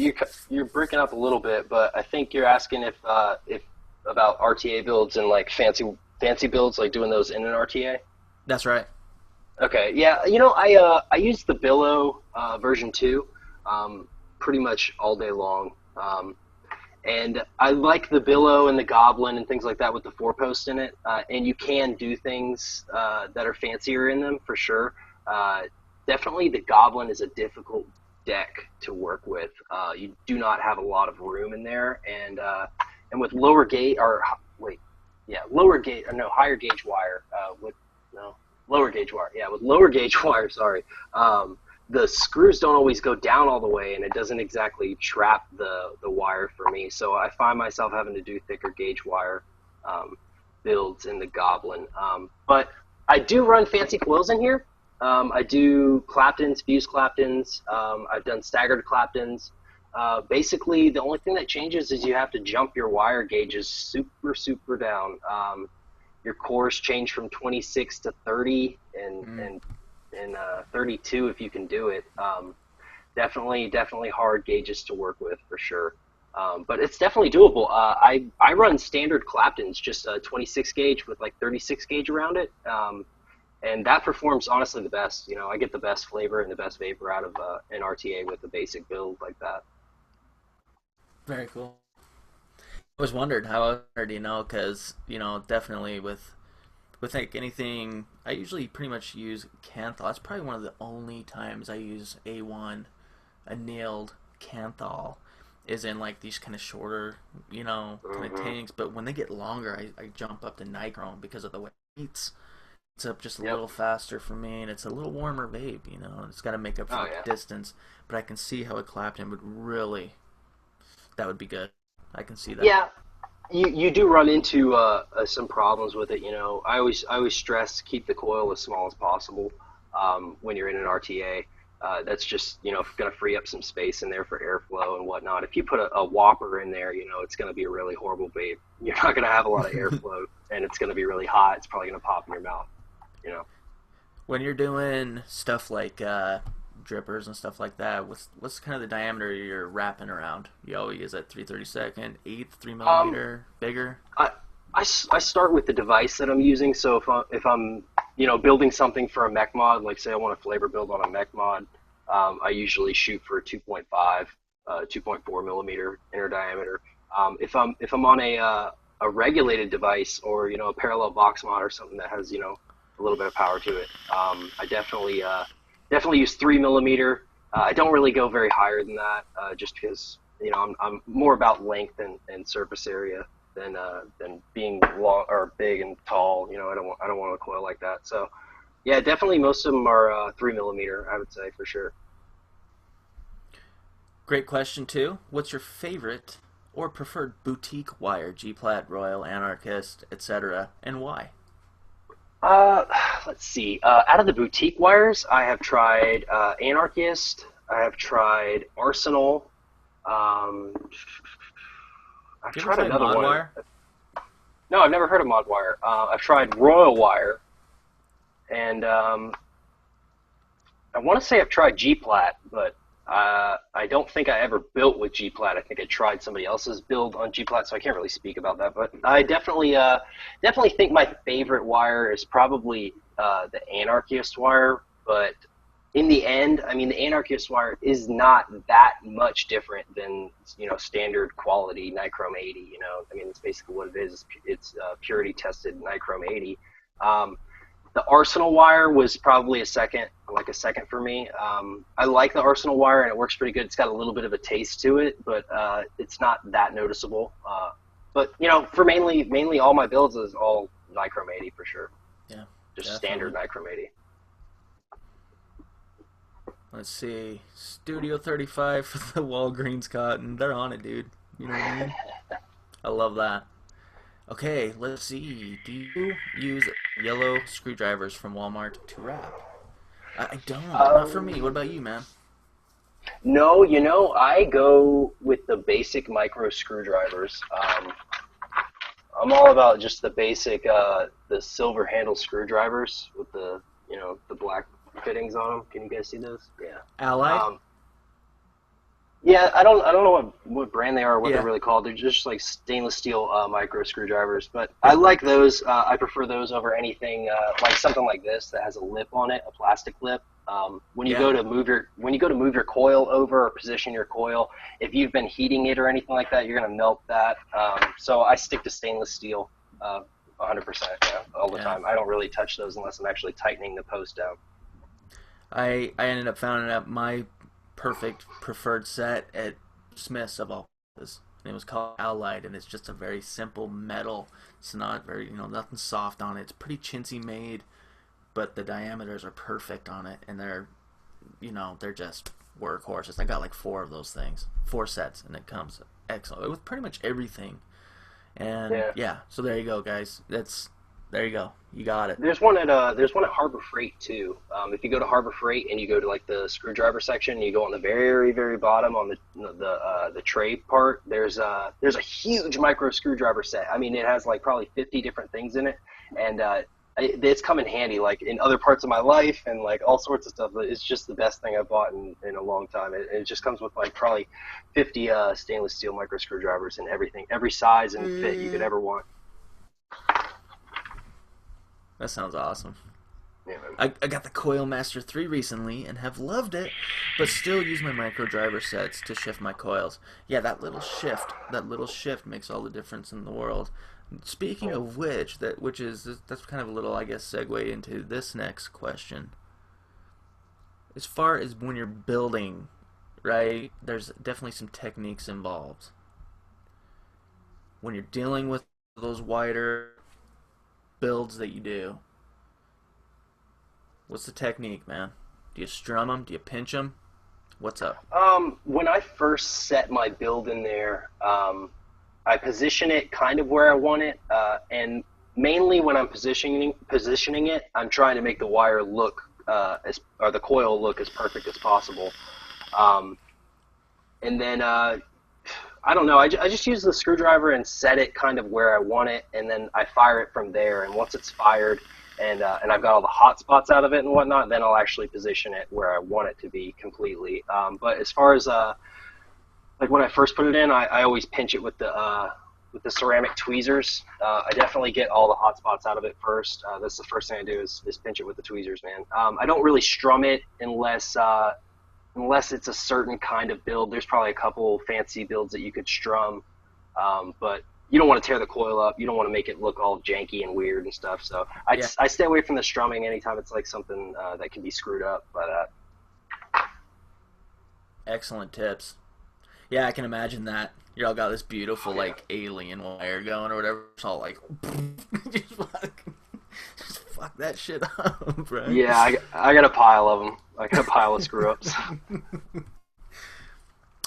you're breaking up a little bit, but I think you're asking if about RTA builds and like fancy builds, like doing those in an RTA. That's right. Okay, yeah, you know, I use the Billow version 2 pretty much all day long, and I like the Billow and the Goblin and things like that with the 4-post in it, and you can do things that are fancier in them for sure. Definitely the Goblin is a difficult deck to work with. You do not have a lot of room in there, and with lower gauge or wait, yeah, higher gauge wire lower gauge wire. Yeah, with lower gauge wire, sorry. The screws don't always go down all the way, and it doesn't exactly trap the wire for me. So I find myself having to do thicker gauge wire builds in the Goblin. But I do run fancy coils in here. I do Claptons, fused Claptons. I've done staggered Claptons. Basically, the only thing that changes is you have to jump your wire gauges super down. Your cores change from 26 to 30 and 32 if you can do it. Definitely hard gauges to work with for sure. But it's definitely doable. I run standard Claptons, just a 26 gauge with like 36 gauge around it. And that performs honestly the best. You know, I get the best flavor and the best vapor out of an RTA with a basic build like that. Very cool. I always wondered how, do you know, because, you know, definitely with like anything, I usually pretty much use kanthal. That's probably one of the only times I use A1 annealed kanthal is in like these kind of shorter, you know, kind of tanks. But when they get longer, I jump up to Nichrome because of the way it heats. It's up just a little faster for me, and it's a little warmer vape, you know. It's got to make up for the distance. But I can see how a Clapton would really, that would be good. I can see that. Yeah, you do run into some problems with it. You know, I always stress keep the coil as small as possible when you're in an RTA. That's just, you know, going to free up some space in there for airflow and whatnot. If you put a Whopper in there, you know, it's going to be a really horrible vape. You're not going to have a lot of airflow, and it's going to be really hot. It's probably going to pop in your mouth. You know, when you're doing stuff like drippers and stuff like that, what's kind of the diameter you're wrapping around? You always use that 3/32, 1/8, 3 mm, bigger. I start with the device that I'm using. So if I'm you know building something for a mech mod, like say I want a flavor build on a mech mod, I usually shoot for 2.5, 2.4 millimeter inner diameter. If I'm on a regulated device or you know a parallel box mod or something that has you know a little bit of power to it, I definitely use 3 millimeter. I don't really go very higher than that, just because you know I'm more about length and surface area than being long or big and tall. You know, I don't want a coil like that. So yeah, definitely most of them are 3 millimeter. I would say for sure. Great question too. What's your favorite or preferred boutique wire? G-Plat, Royal, Anarchist, etc., and why? Let's see. Out of the boutique wires, I have tried Anarchist. I have tried Arsenal. I've tried another one. Wire? No, I've never heard of Mod Wire. I've tried Royal Wire, and I want to say I've tried G-Plat, but I don't think I ever built with G-Plat. I think I tried somebody else's build on G-Plat, so I can't really speak about that. But I definitely think my favorite wire is probably the Anarchist wire. But in the end, I mean, the Anarchist wire is not that much different than, standard quality Nichrome 80. I mean, it's basically what it is. It's purity tested Nichrome 80. The Arsenal wire was probably a second for me. I like the Arsenal wire, and it works pretty good. It's got a little bit of a taste to it, but it's not that noticeable. But for mainly all my builds is all Nichrome 80 for sure. Yeah, just definitely. standard Nichrome 80. Let's see, Studio 35 for the Walgreens cotton. They're on it, dude. You know what I mean? I love that. Okay, let's see. Do you use yellow screwdrivers from Walmart to wrap? I don't. Not for me. What about you, man? No, I go with the basic micro screwdrivers. I'm all about just the basic, the silver handle screwdrivers with the black fittings on them. Can you guys see those? Yeah. Allied? Yeah, I don't know what brand they are, or what Yeah. they're really called. They're just like stainless steel micro screwdrivers, but I like those. I prefer those over anything like something like this that has a lip on it, a plastic lip. When you go to move your coil over or position your coil, if you've been heating it or anything like that, you're gonna melt that. So I stick to stainless steel 100%, all the time. I don't really touch those unless I'm actually tightening the post down. I ended up finding out my perfect preferred set at Smith's of all places. It was called Allied, and it's just a very simple metal. It's not very, nothing soft on it. It's pretty chintzy made, but the diameters are perfect on it, and they're just workhorses. I got like 4 of those things, 4 sets, and it comes excellent with pretty much everything. And so there you go, guys. There you go. You got it. There's one at Harbor Freight too. If you go to Harbor Freight and you go to like the screwdriver section, and you go on the very very bottom on the tray part. There's a huge micro screwdriver set. I mean, it has like probably 50 different things in it, and it's come in handy like in other parts of my life and like all sorts of stuff. It's just the best thing I've bought in a long time. It just comes with like probably 50 stainless steel micro screwdrivers and everything, every size and fit you could ever want. That sounds awesome. Yeah, I got the Coil Master 3 recently and have loved it, but still use my micro driver sets to shift my coils. Yeah, that little shift makes all the difference in the world. Speaking of which, that's kind of a little, I guess, segue into this next question. As far as when you're building, right, there's definitely some techniques involved. When you're dealing with those wider builds that you do, what's the technique, man? Do you strum them? Do you pinch them? What's up? When I first set my build in there, I position it kind of where I want it, and mainly when I'm positioning it, I'm trying to make the wire look or the coil look as perfect as possible. And then I don't know. I just use the screwdriver and set it kind of where I want it, and then I fire it from there. And once it's fired, and I've got all the hot spots out of it and whatnot, then I'll actually position it where I want it to be completely. But as far as like when I first put it in, I always pinch it with the ceramic tweezers. I definitely get all the hot spots out of it first. That's the first thing I do is pinch it with the tweezers, man. I don't really strum it unless it's a certain kind of build. There's probably a couple fancy builds that you could strum, but you don't want to tear the coil up. You don't want to make it look all janky and weird and stuff. So I stay away from the strumming anytime it's like something that can be screwed up. But Excellent tips. Yeah, I can imagine that. You all got this beautiful like alien wire going or whatever. It's all like just fuck that shit up, right? Yeah, I got a pile of them. I got a pile of screw ups.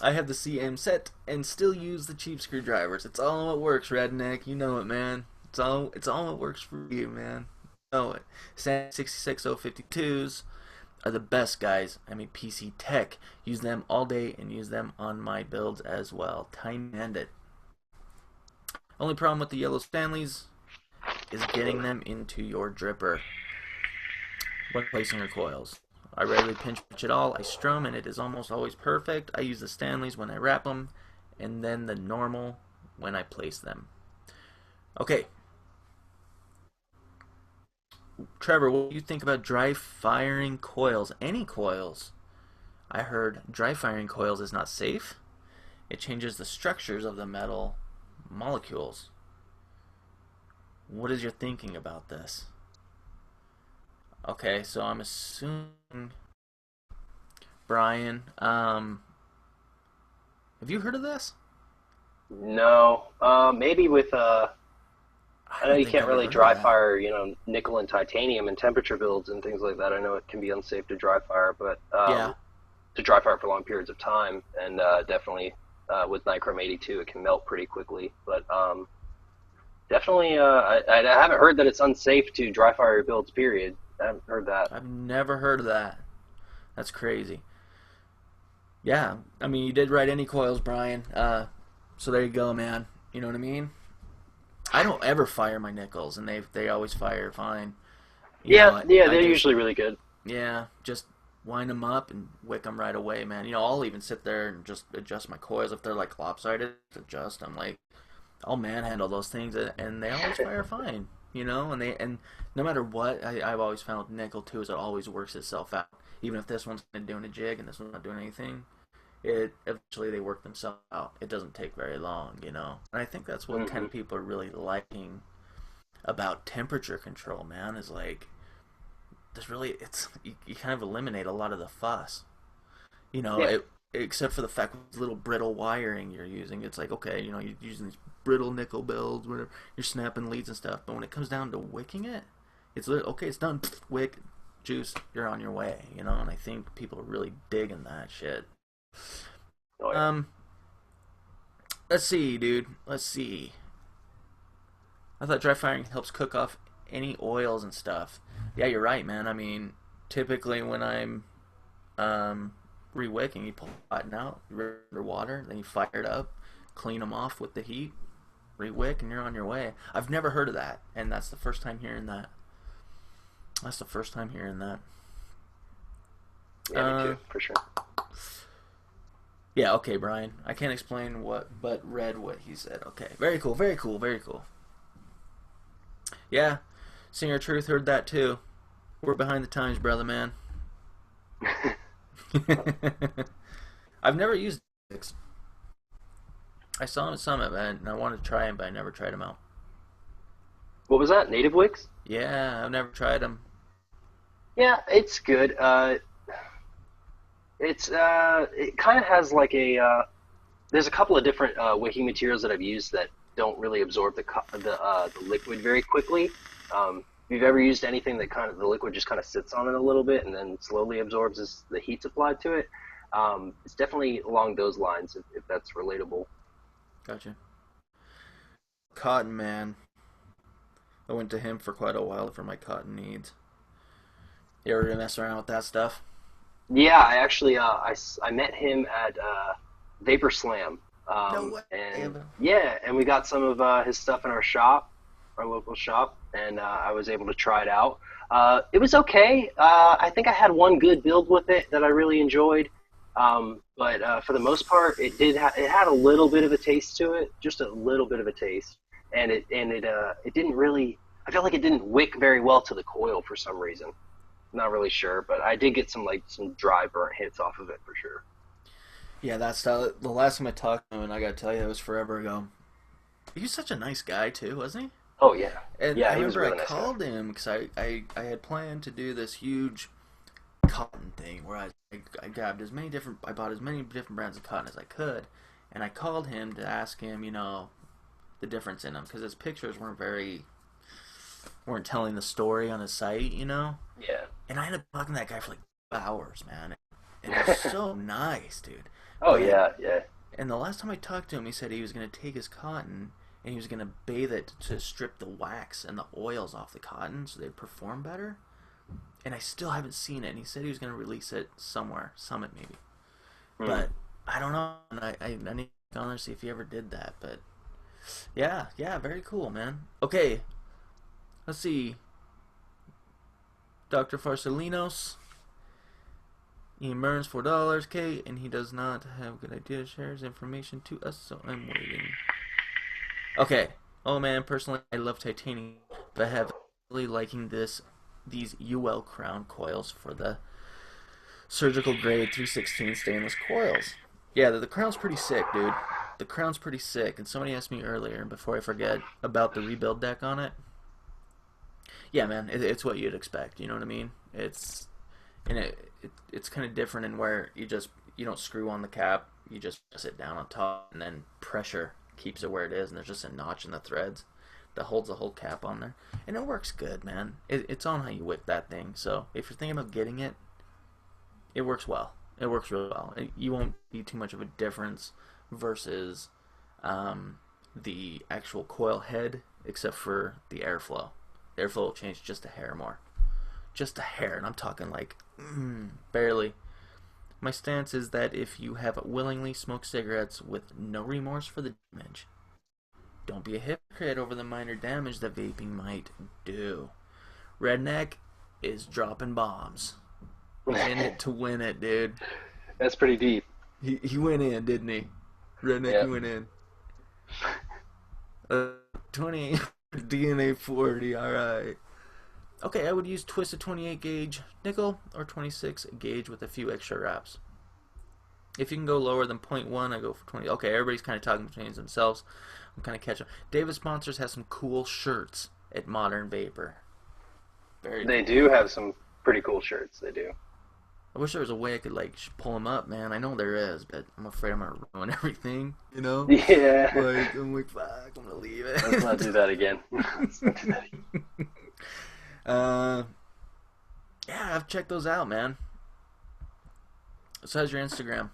I have the CM set and still use the cheap screwdrivers. It's all what works, redneck. You know it, man. It's all what works for you, man. You know it. SAN 66052s are the best, guys. I mean, PC Tech. Use them all day and use them on my builds as well. Time-handed. Only problem with the yellow Stanleys is getting them into your dripper when placing your coils. I rarely pinch at all. I strum and it is almost always perfect. I use the Stanleys when I wrap them, and then the normal when I place them. Okay. Trevor, what do you think about dry firing coils? Any coils? I heard dry firing coils is not safe. It changes the structures of the metal molecules. What is your thinking about this? Okay, so I'm assuming Brian, have you heard of this? No, maybe with I know don't you think can't I've really ever heard of dry that. fire, nickel and titanium and temperature builds and things like that. I know it can be unsafe to dry fire, but Yeah. to dry fire for long periods of time, and definitely with Nichrome 82, it can melt pretty quickly. But definitely, I haven't heard that it's unsafe to dry fire your builds. Period. I haven't heard that. I've never heard of that. That's crazy. Yeah, I mean, you did write any coils, Brian. So there you go, man. You know what I mean? I don't ever fire my nickels, and they always fire fine. Yeah, yeah, I they're just usually really good. just wind them up and wick them right away, man. I'll even sit there and just adjust my coils if they're like lopsided. Adjust. I'm like, I'll manhandle those things, and they always fire fine. And no matter what, I've always found with nickel too is it always works itself out. Even if this one's doing a jig and this one's not doing anything, it eventually they work themselves out. It doesn't take very long. And I think that's what kind of people are really liking about temperature control, man. Is like there's really you kind of eliminate a lot of the fuss. Yeah. Except for the fact with little brittle wiring you're using, it's like okay, you're using these brittle nickel builds, whatever, you're snapping leads and stuff. But when it comes down to wicking it, okay, it's done. Wick, juice, you're on your way. And I think people are really digging that shit. Oh, yeah. Let's see, dude. Let's see. I thought dry firing helps cook off any oils and stuff. Yeah, you're right, man. I mean, typically when I'm re-wicking, you pull the cotton out, underwater, then you fire it up, clean them off with the heat, re-wick, and you're on your way. I've never heard of that, and that's the first time hearing that. Yeah, me too, for sure. Yeah, okay, Brian. I can't explain but read what he said. Okay, very cool, very cool, very cool. Yeah, Singer Truth heard that too. We're behind the times, brother, man. I've never used it. I saw him at Summit, man, and I wanted to try him, but I never tried him out. What was that? Native Wicks? Yeah, I've never tried him. Yeah, it's good. It kind of has like there's a couple of different wicking materials that I've used that don't really absorb the liquid very quickly. If you've ever used anything that kind of the liquid just kind of sits on it a little bit and then slowly absorbs as the heat's applied to it, it's definitely along those lines if that's relatable. Gotcha. Cotton Man. I went to him for quite a while for my cotton needs. You ever mess around with that stuff? Yeah, I actually I met him at Vapor Slam, No way. and yeah, and we got some of his stuff in our shop, our local shop, and I was able to try it out. It was okay. I think I had one good build with it that I really enjoyed, but for the most part, it had a little bit of a taste to it, just a little bit of a taste, and it didn't really. I felt like it didn't wick very well to the coil for some reason. Not really sure, but I did get some dry burnt hits off of it for sure. Yeah, that's the last time I talked to him, and I gotta tell you, it was forever ago. He was such a nice guy too, wasn't he? Oh yeah, And I yeah, he was a remember I really nice guy. called him because I had planned to do this huge cotton thing where I grabbed I bought as many different brands of cotton as I could, and I called him to ask him, the difference in them because his pictures weren't telling the story on his site. Yeah. And I ended up talking to that guy for like 2 hours, man. And it was so nice, dude. Oh But yeah, yeah. and the last time I talked to him, he said he was gonna take his cotton and he was gonna bathe it to strip the wax and the oils off the cotton so they'd perform better. And I still haven't seen it. And he said he was gonna release it somewhere, Summit maybe. But I don't know. And I need to go on there and see if he ever did that. But yeah, very cool, man. Okay, let's see. Dr. Farsalinos. He burns $4, K, and he does not have a good idea. Shares information to us, so I'm waiting. Okay. Oh man, personally, I love titanium, but I have really liking these UL crown coils for the surgical grade 316 stainless coils. Yeah, the crown's pretty sick, dude. The crown's pretty sick. And somebody asked me earlier, before I forget, about the rebuild deck on it. Yeah, man, it's what you'd expect. You know what I mean? It's it's kind of different in where you don't screw on the cap. You just sit down on top, and then pressure keeps it where it is, and there's just a notch in the threads that holds the whole cap on there, and it works good, man. It's on how you wick that thing. So if you're thinking about getting it, it works well. It works really well. You won't see too much of a difference versus the actual coil head, except for the airflow. The airflow will change just a hair more. Just a hair, and I'm talking like barely. My stance is that if you have willingly smoked cigarettes with no remorse for the damage, don't be a hypocrite over the minor damage that vaping might do. Redneck is dropping bombs. In it to win it, dude. That's pretty deep. He went in, didn't he? Redneck, Yep. he went in. 20 DNA 40, alright. Okay, I would use twisted 28 gauge nickel or 26 gauge with a few extra wraps. If you can go lower than 0.1, I go for 20. Okay, everybody's kind of talking between themselves. I'm kind of catching up. David Sponsors has some cool shirts at Modern Vapor. They do have some pretty cool shirts. They do. I wish there was a way I could like pull them up, man. I know there is, but I'm afraid I'm gonna ruin everything. You know? Yeah. Like I'm like, fuck, I'm gonna leave it. Let's not do that again. Let's not do that again. Yeah, I've checked those out, man. So how's your Instagram?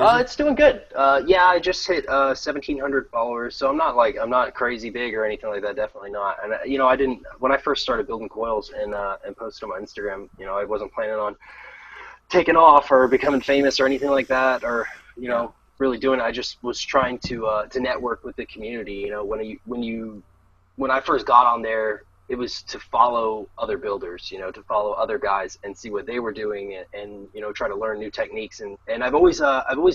It's doing good. Yeah, I just hit 1,700 followers, so I'm not crazy big or anything like that. Definitely not. And I didn't when I first started building coils and posted on my Instagram. I wasn't planning on taking off or becoming famous or anything like that, or really doing it. I just was trying to network with the community. When I first got on there, it was to follow other builders, to follow other guys and see what they were doing and try to learn new techniques. And I've always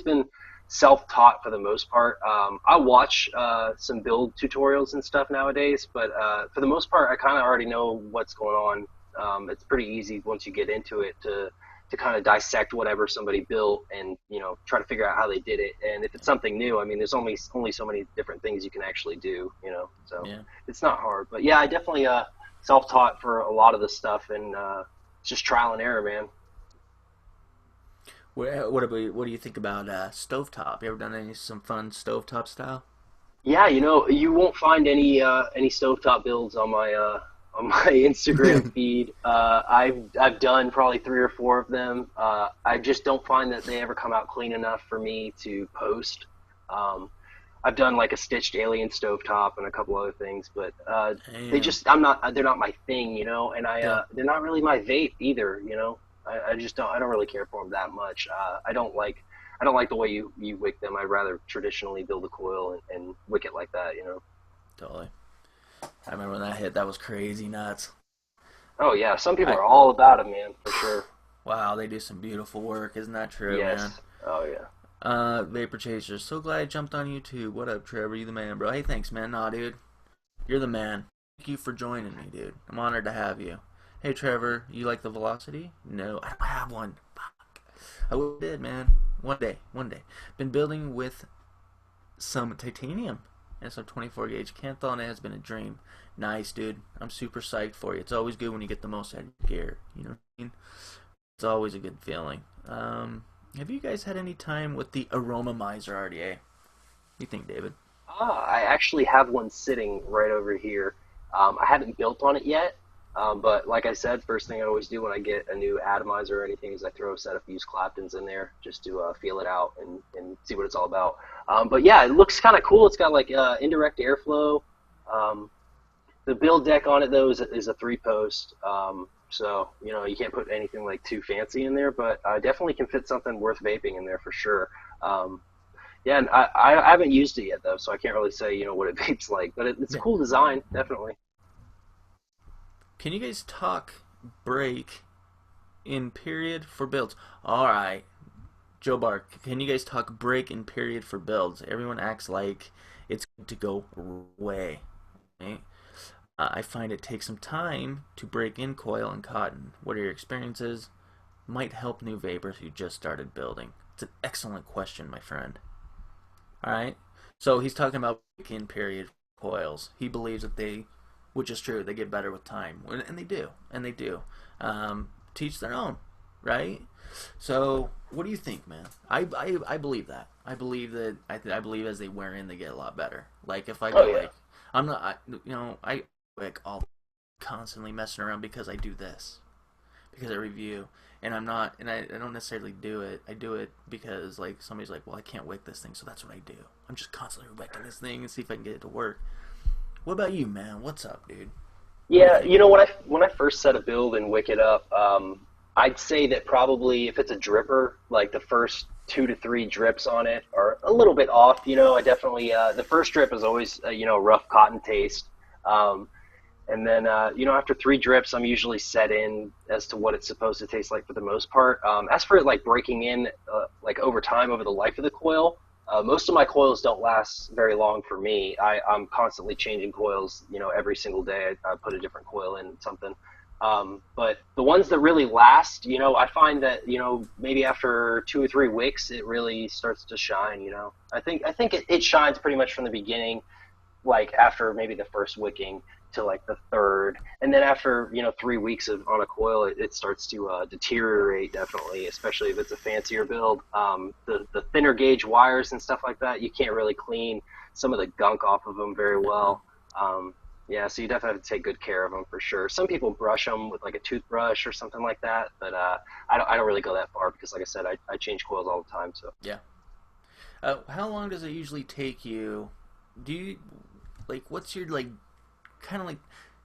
been self-taught for the most part. I watch some build tutorials and stuff nowadays, but for the most part, I kind of already know what's going on. It's pretty easy once you get into it to kind of dissect whatever somebody built and try to figure out how they did it. And if it's something new, I mean, there's only so many different things you can actually do, so Yeah. it's not hard. But yeah, I definitely self-taught for a lot of this stuff, and it's just trial and error, man. What do you think about stovetop? You ever done some fun stovetop style? Yeah, you won't find any stovetop builds on my Instagram feed. I've done probably 3 or 4 of them. I just don't find that they ever come out clean enough for me to post. I've done like a stitched alien stovetop and a couple other things, but they're not my thing, and they're not really my vape either, I don't really care for them that much. I don't like the way you wick them. I'd rather traditionally build a coil and wick it like that, Totally. I remember when that hit. That was crazy nuts. Oh yeah, some people are all about it, man, for sure. Wow, they do some beautiful work. Isn't that true, Yes. man? Oh yeah. Vapor Chaser. So glad I jumped on YouTube. What up, Trevor? You the man, bro. Hey, thanks, man. Nah, dude. You're the man. Thank you for joining me, dude. I'm honored to have you. Hey, Trevor. You like the Velocity? No, I don't have one. Fuck. I did, man. One day. Been building with some titanium and some 24 gauge kanthal, and it has been a dream. Nice, dude. I'm super psyched for you. It's always good when you get the most out of your gear. You know what I mean? It's always a good feeling. Have you guys had any time with the Atomizer RDA? What do you think, David? I actually have one sitting right over here. I haven't built on it yet, but like I said, first thing I always do when I get a new atomizer or anything is I throw a set of used Claptons in there just to feel it out and see what it's all about. But yeah, it looks kind of cool. It's got like indirect airflow. The build deck on it, though, is a 3-post. So, you can't put anything like too fancy in there, but I definitely can fit something worth vaping in there for sure. Yeah, and I haven't used it yet, though, so I can't really say, what it vapes like. But it's a cool design, definitely. Can you guys talk break in period for builds. All right, Joe Bark, can you guys talk break in period for builds? Everyone acts like it's going to go away. Right? I find it takes some time to break in coil and cotton. What are your experiences? Might help new vapors who just started building. It's an excellent question, my friend. All right. So he's talking about break-in period coils. He believes that they, which is true, they get better with time, and they do, and they do. Teach their own, right? So what do you think, man? I believe that. I believe that. I believe as they wear in, they get a lot better. Like if I go yeah. like, I'm not, I like all constantly messing around because I do this, because I review, and I'm not, and I don't necessarily do it. I do it because like somebody's like, well, I can't wick this thing, so that's what I do. I'm just constantly wicking this thing and see if I can get it to work. What about you, man? What's up, dude? What do you Yeah, think? when I first set a build and wick it up, I'd say that probably if it's a dripper, like the first 2 to 3 drips on it are a little bit off. I definitely the first drip is always rough cotton taste, and then after 3 drips, I'm usually set in as to what it's supposed to taste like for the most part. As for it like breaking in like over time over the life of the coil. Most of my coils don't last very long for me. I'm constantly changing coils, every single day. I put a different coil in something. But the ones that really last, I find that, maybe after 2 or 3 wicks, it really starts to shine. I think it shines pretty much from the beginning, like after maybe the first wicking to like the third, and then after 3 weeks on a coil, it starts to deteriorate definitely, especially if it's a fancier build. The thinner gauge wires and stuff like that, you can't really clean some of the gunk off of them very well. Yeah, so you definitely have to take good care of them for sure. Some people brush them with like a toothbrush or something like that, but I don't really go that far because, like I said, I change coils all the time. So Yeah. How long does it usually take you? Do you like what's your like kind of like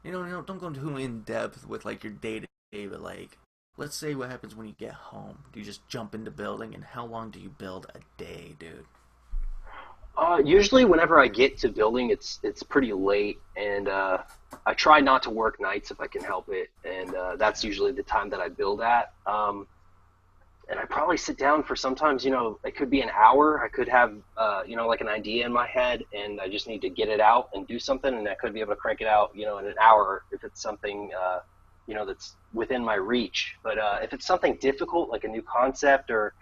don't go too in depth with like your day to day, but like let's say what happens when you get home. Do you just jump into building, and how long do you build a day, dude? usually whenever I get to building, it's pretty late, and I try not to work nights if I can help it, and that's usually the time that I build at. And I probably sit down for sometimes, it could be an hour. I could have, like an idea in my head, and I just need to get it out and do something, and I could be able to crank it out, in an hour if it's something, that's within my reach. But if it's something difficult, like a new concept or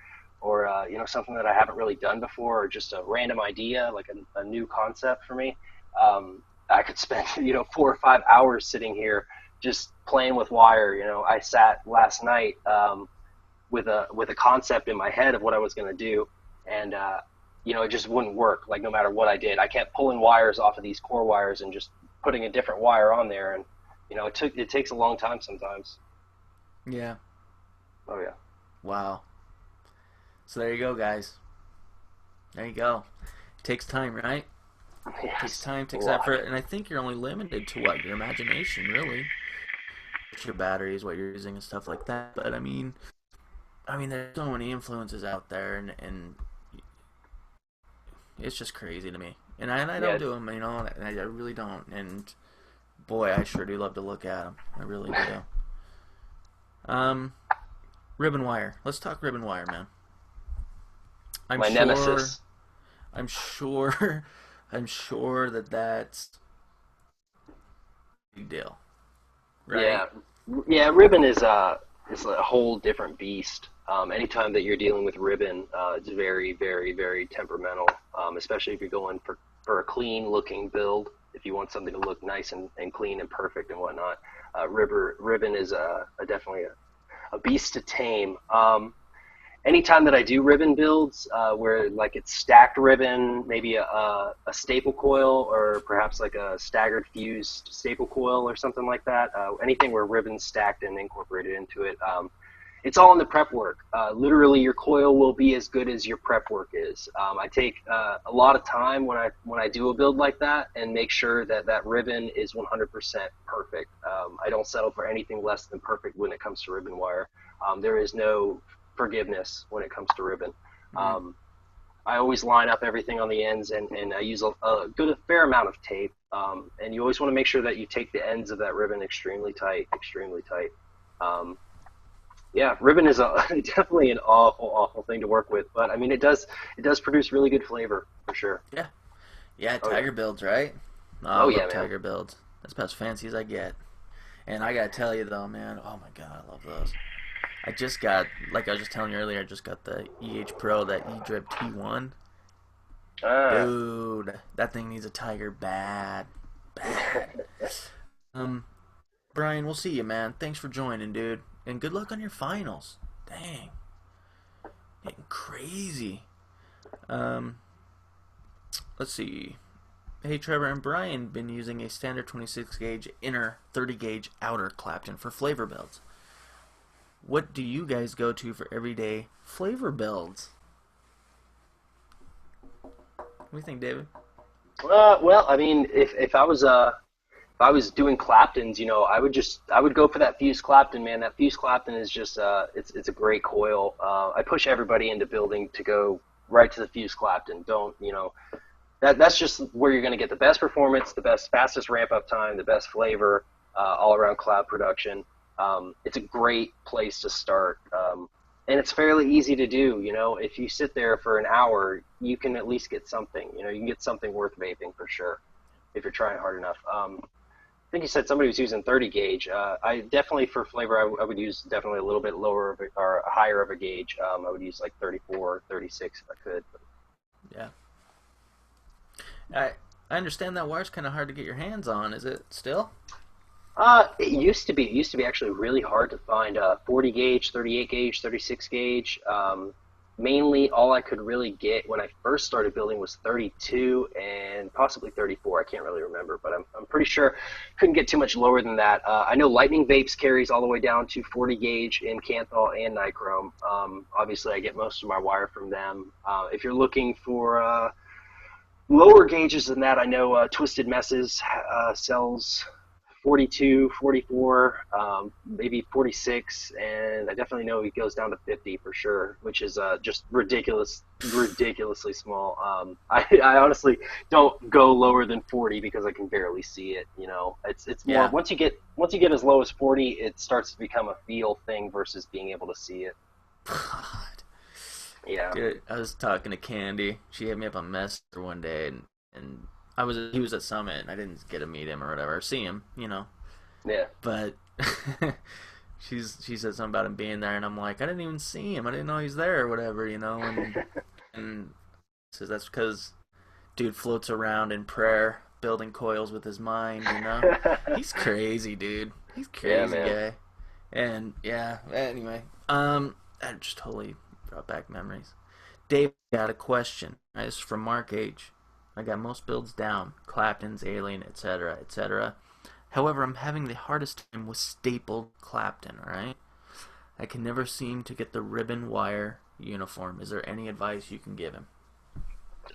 something that I haven't really done before, or just a random idea, like a new concept for me, I could spend, 4 or 5 hours sitting here just playing with wire. I sat last night. With a concept in my head of what I was going to do, and it just wouldn't work. Like no matter what I did, I kept pulling wires off of these core wires and just putting a different wire on there, and it takes a long time sometimes. Yeah. Oh yeah. Wow. So there you go, guys. There you go. It takes time, right? Takes Yes. time, A takes lot. effort, and I think you're only limited to what your imagination, really. Your batteries, what you're using, and stuff like that. But I mean, there's so many influences out there, and it's just crazy to me. And I don't Yeah. do them, I really don't. And boy, I sure do love to look at them. I really do. Um, ribbon wire. Let's talk ribbon wire, man. I'm My sure. nemesis. I'm sure. I'm sure that that's a big deal, right? Yeah. Yeah. Ribbon is a whole different beast. Anytime that you're dealing with ribbon, it's very, very, very temperamental. Especially if you're going for a clean looking build. If you want something to look nice and clean and perfect and whatnot, ribbon is definitely a beast to tame. Anytime that I do ribbon builds, where like it's stacked ribbon, maybe a staple coil, or perhaps like a staggered fused staple coil or something like that, anything where ribbon's stacked and incorporated into it, it's all in the prep work. Literally, your coil will be as good as your prep work is. I take a lot of time when I do a build like that, and make sure that ribbon is 100% perfect. I don't settle for anything less than perfect when it comes to ribbon wire. There is no forgiveness when it comes to ribbon. Mm-hmm. I always line up everything on the ends, and I use a fair amount of tape. And you always want to make sure that you take the ends of that ribbon extremely tight, extremely tight. Yeah, ribbon is definitely an awful, awful thing to work with, but I mean, it does produce really good flavor for sure. Yeah. Yeah, Oh yeah, tiger builds, right? Oh, I oh yeah, love man. tiger builds. That's about as fancy as I get. And I gotta tell you though, man, oh my god, I love those. I just got, like I was just telling you earlier, I just got the EH Pro, that E-Drip T1. Ah, Dude, that thing needs a tiger bad. Bad. Um, Brian, we'll see you, man. Thanks for joining, dude. And good luck on your finals. Dang. Getting crazy. Um, let's see. Hey, Trevor and Brian been using a standard 26 gauge inner, 30 gauge outer Clapton for flavor builds. What do you guys go to for everyday flavor builds? What do you think, David? well, I mean, if I was doing Claptons, I would go for that fused Clapton, man. That fused Clapton is just it's a great coil. I push everybody into building to go right to the fused Clapton. Don't that's just where you're going to get the best performance, the best fastest ramp up time, the best flavor, all around cloud production. It's a great place to start. And it's fairly easy to do. If you sit there for an hour, you can at least get something. You can get something worth vaping for sure if you're trying hard enough. I think you said somebody was using 30 gauge. I definitely, for flavor, I would use definitely a little bit lower or higher of a gauge. I would use like 34, 36 if I could. Yeah. I I understand that wire's kind of hard to get your hands on. Is it still? It used to be. It used to be actually really hard to find 40 gauge, 38 gauge, 36 gauge. Mainly, all I could really get when I first started building was 32 and possibly 34. I can't really remember, but I'm pretty sure couldn't get too much lower than that. I know Lightning Vapes carries all the way down to 40 gauge in kanthal and Nichrome. Obviously, I get most of my wire from them. If you're looking for lower gauges than that, I know Twisted Messes sells 42, 44, maybe 46, and I definitely know he goes down to 50 for sure, which is just ridiculously small. I honestly don't go lower than 40 because I can barely see it. It's more Yeah. once you get as low as 40, it starts to become a feel thing versus being able to see it. God. Yeah, Dude, I was talking to Candy. She hit me up on Messenger one day, and he was at Summit, and I didn't get to meet him or whatever, or see him. yeah. But she said something about him being there, and I'm like, I didn't even see him. I didn't know he's there or whatever. And says that's because dude floats around in prayer, building coils with his mind. He's crazy, dude. He's Yeah, crazy man. guy. And yeah, anyway, that just totally brought back memories. Dave got a question. This is from Mark H. I got most builds down, Clapton's, Alien, etc., etc. However, I'm having the hardest time with stapled Clapton, alright? I can never seem to get the ribbon wire uniform. Is there any advice you can give him?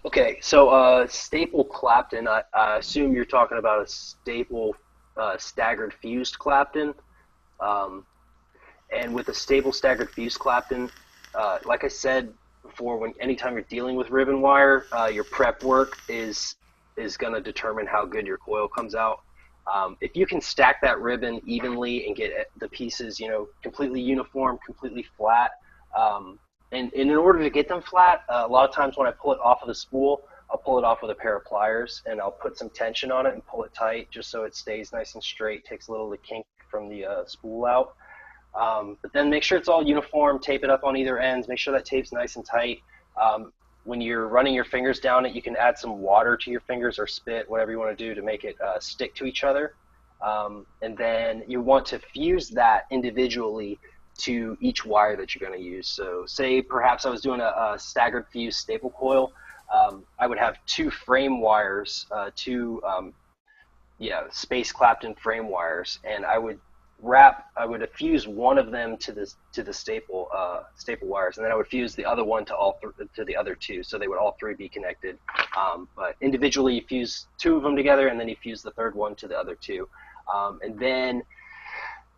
Okay, so staple Clapton, I assume you're talking about a staple staggered fused Clapton. Um, and with a stable staggered fused Clapton, like I said before, anytime you're dealing with ribbon wire, your prep work is going to determine how good your coil comes out. If you can stack that ribbon evenly and get the pieces, completely uniform, completely flat, and in order to get them flat, a lot of times when I pull it off of the spool, I'll pull it off with a pair of pliers and I'll put some tension on it and pull it tight just so it stays nice and straight, takes a little of the kink from the spool out. But then make sure it's all uniform, tape it up on either ends, make sure that tape's nice and tight. When you're running your fingers down it, you can add some water to your fingers or spit, whatever you want to do to make it stick to each other. And then you want to fuse that individually to each wire that you're going to use. So say perhaps I was doing a staggered fuse staple coil. I would have two frame wires, space Clapton frame wires, and I would fuse one of them to the staple wires, and then I would fuse the other one to the other two, so they would all three be connected. But individually, you fuse two of them together, and then you fuse the third one to the other two, and then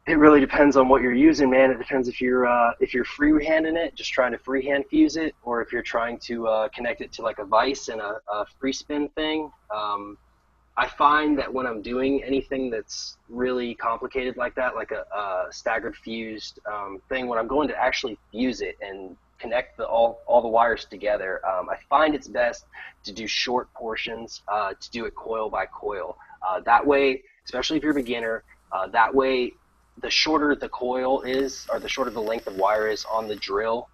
it really depends on what you're using, man. It depends if you're freehanding it, just trying to freehand fuse it, or if you're trying to connect it to like a vise and a free spin thing. I find that when I'm doing anything that's really complicated like that, like a staggered fused thing, when I'm going to actually fuse it and connect all the wires together, I find it's best to do short portions, to do it coil by coil. That way, especially if you're a beginner, that way the shorter the coil is, or the shorter the length of wire is on the drill,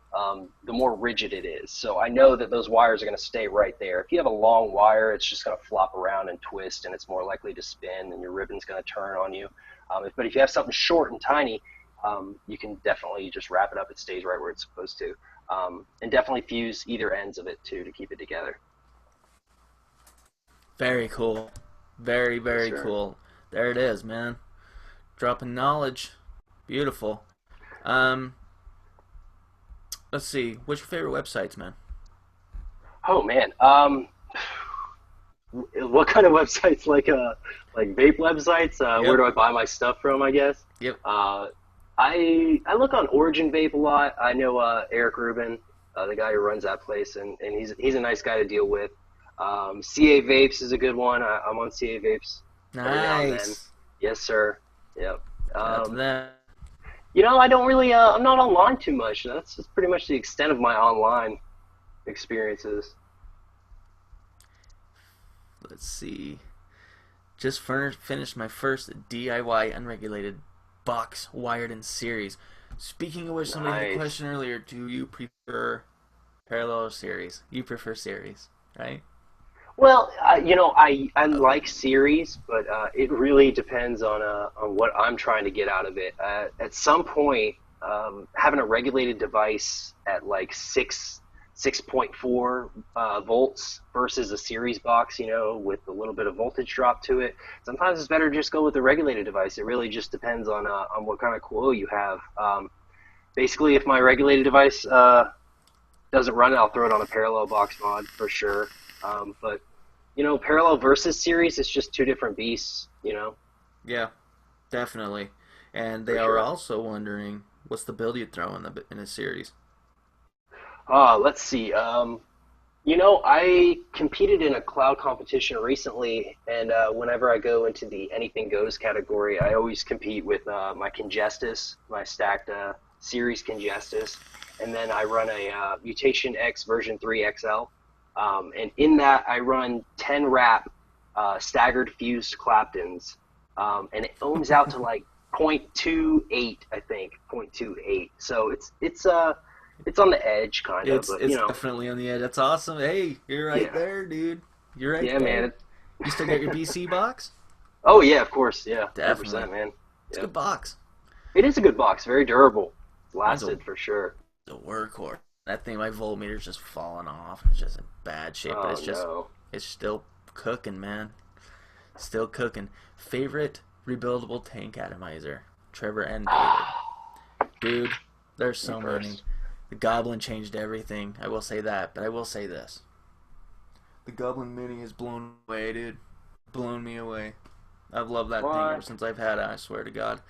the more rigid it is. So I know that those wires are going to stay right there. If you have a long wire, it's just going to flop around and twist, and it's more likely to spin, and your ribbon's going to turn on you. But if you have something short and tiny, you can definitely just wrap it up. It stays right where it's supposed to. And definitely fuse either ends of it, too, to keep it together. Very cool. Very, very Sure. cool. There it is, man. Dropping knowledge. Beautiful. Let's see. What's your favorite websites, man? Oh, man. What kind of websites? Like vape websites? Where Yep. do I buy my stuff from, I guess? Yep. I look on Origin Vape a lot. I know Eric Rubin, the guy who runs that place, and he's a nice guy to deal with. CA Vapes is a good one. I'm on CA Vapes every now and then. Nice. Yes, sir. Yep. Shout out to them. I don't really, I'm not online too much. That's just pretty much the extent of my online experiences. Let's see. Just finished my first DIY unregulated box wired in series. Speaking of which, somebody had a Nice. question earlier. Do you prefer parallel or series? You prefer series, right? Well, I like series, but it really depends on what I'm trying to get out of it. At some point, having a regulated device at like 6.4 volts versus a series box, with a little bit of voltage drop to it. Sometimes it's better to just go with a regulated device. It really just depends on what kind of coil you have. Basically, if my regulated device doesn't run it, I'll throw it on a parallel box mod for sure. But parallel versus series, it's just two different beasts. Yeah, definitely. And they For are sure. also wondering what's the build you throw in a series. Let's see. I competed in a cloud competition recently, and whenever I go into the anything goes category, I always compete with my Congestus, my stacked series Congestus, and then I run a Mutation X version 3 XL. And in that, I run 10 wrap staggered fused Claptons, and it ohms out to like 0.28, I think, 0.28. So it's on the edge, kind of, It's but it's definitely on the edge. That's awesome. Hey, you're right yeah, there, dude. You're right yeah, there. man. You still got your BC box? Oh yeah, of course, yeah, Definitely. 100%, man. It's a Yeah, good box. it is a good box, very durable, Mine's lasted for sure. a workhorse. That thing, my voltmeter's just falling off. It's just in bad shape, but Oh no. it's still cooking, man. Still cooking. Favorite rebuildable tank atomizer? Trevor and David. Dude, there's You so many. first. The Goblin changed everything. I will say that, but I will say this. The Goblin Mini has blown away, dude. Blown me away. I've loved that thing ever What? since I've had it, I swear to God.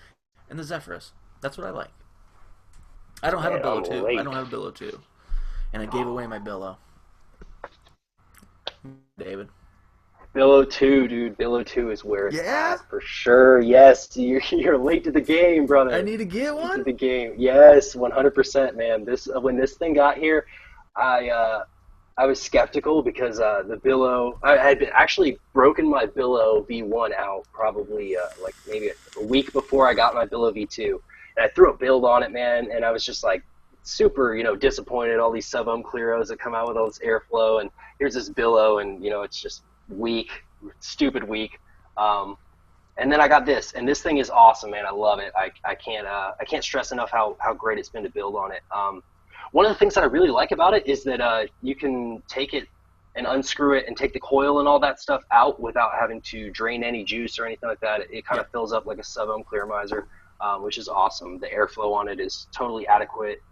And the Zephyrus. That's what I like. I don't have a Man, Billo I'm 2. I late. don't have a Billo 2. And I gave away my Billo. David. Billow 2, dude. Billow 2 is where it's Yeah? at for sure. Yes, you're late to the game, I brother. need to get Late to one? the game. Yes, 100%, man. This when this thing got here, I was skeptical because the Billow I had actually broken my Billow V1 out probably like maybe a week before I got my Billow V2, and I threw a build on it, man, and I was just like super disappointed. All these sub-ohm clearos that come out with all this airflow, and here's this Billow, and it's just weak, stupid weak. And then I got this, and this thing is awesome, man. I love it. I can't stress enough how great it's been to build on it. One of the things that I really like about it is that you can take it and unscrew it and take the coil and all that stuff out without having to drain any juice or anything like that. It kind Yeah. of fills up like a sub-ohm clearomizer, which is awesome. The airflow on it is totally adequate.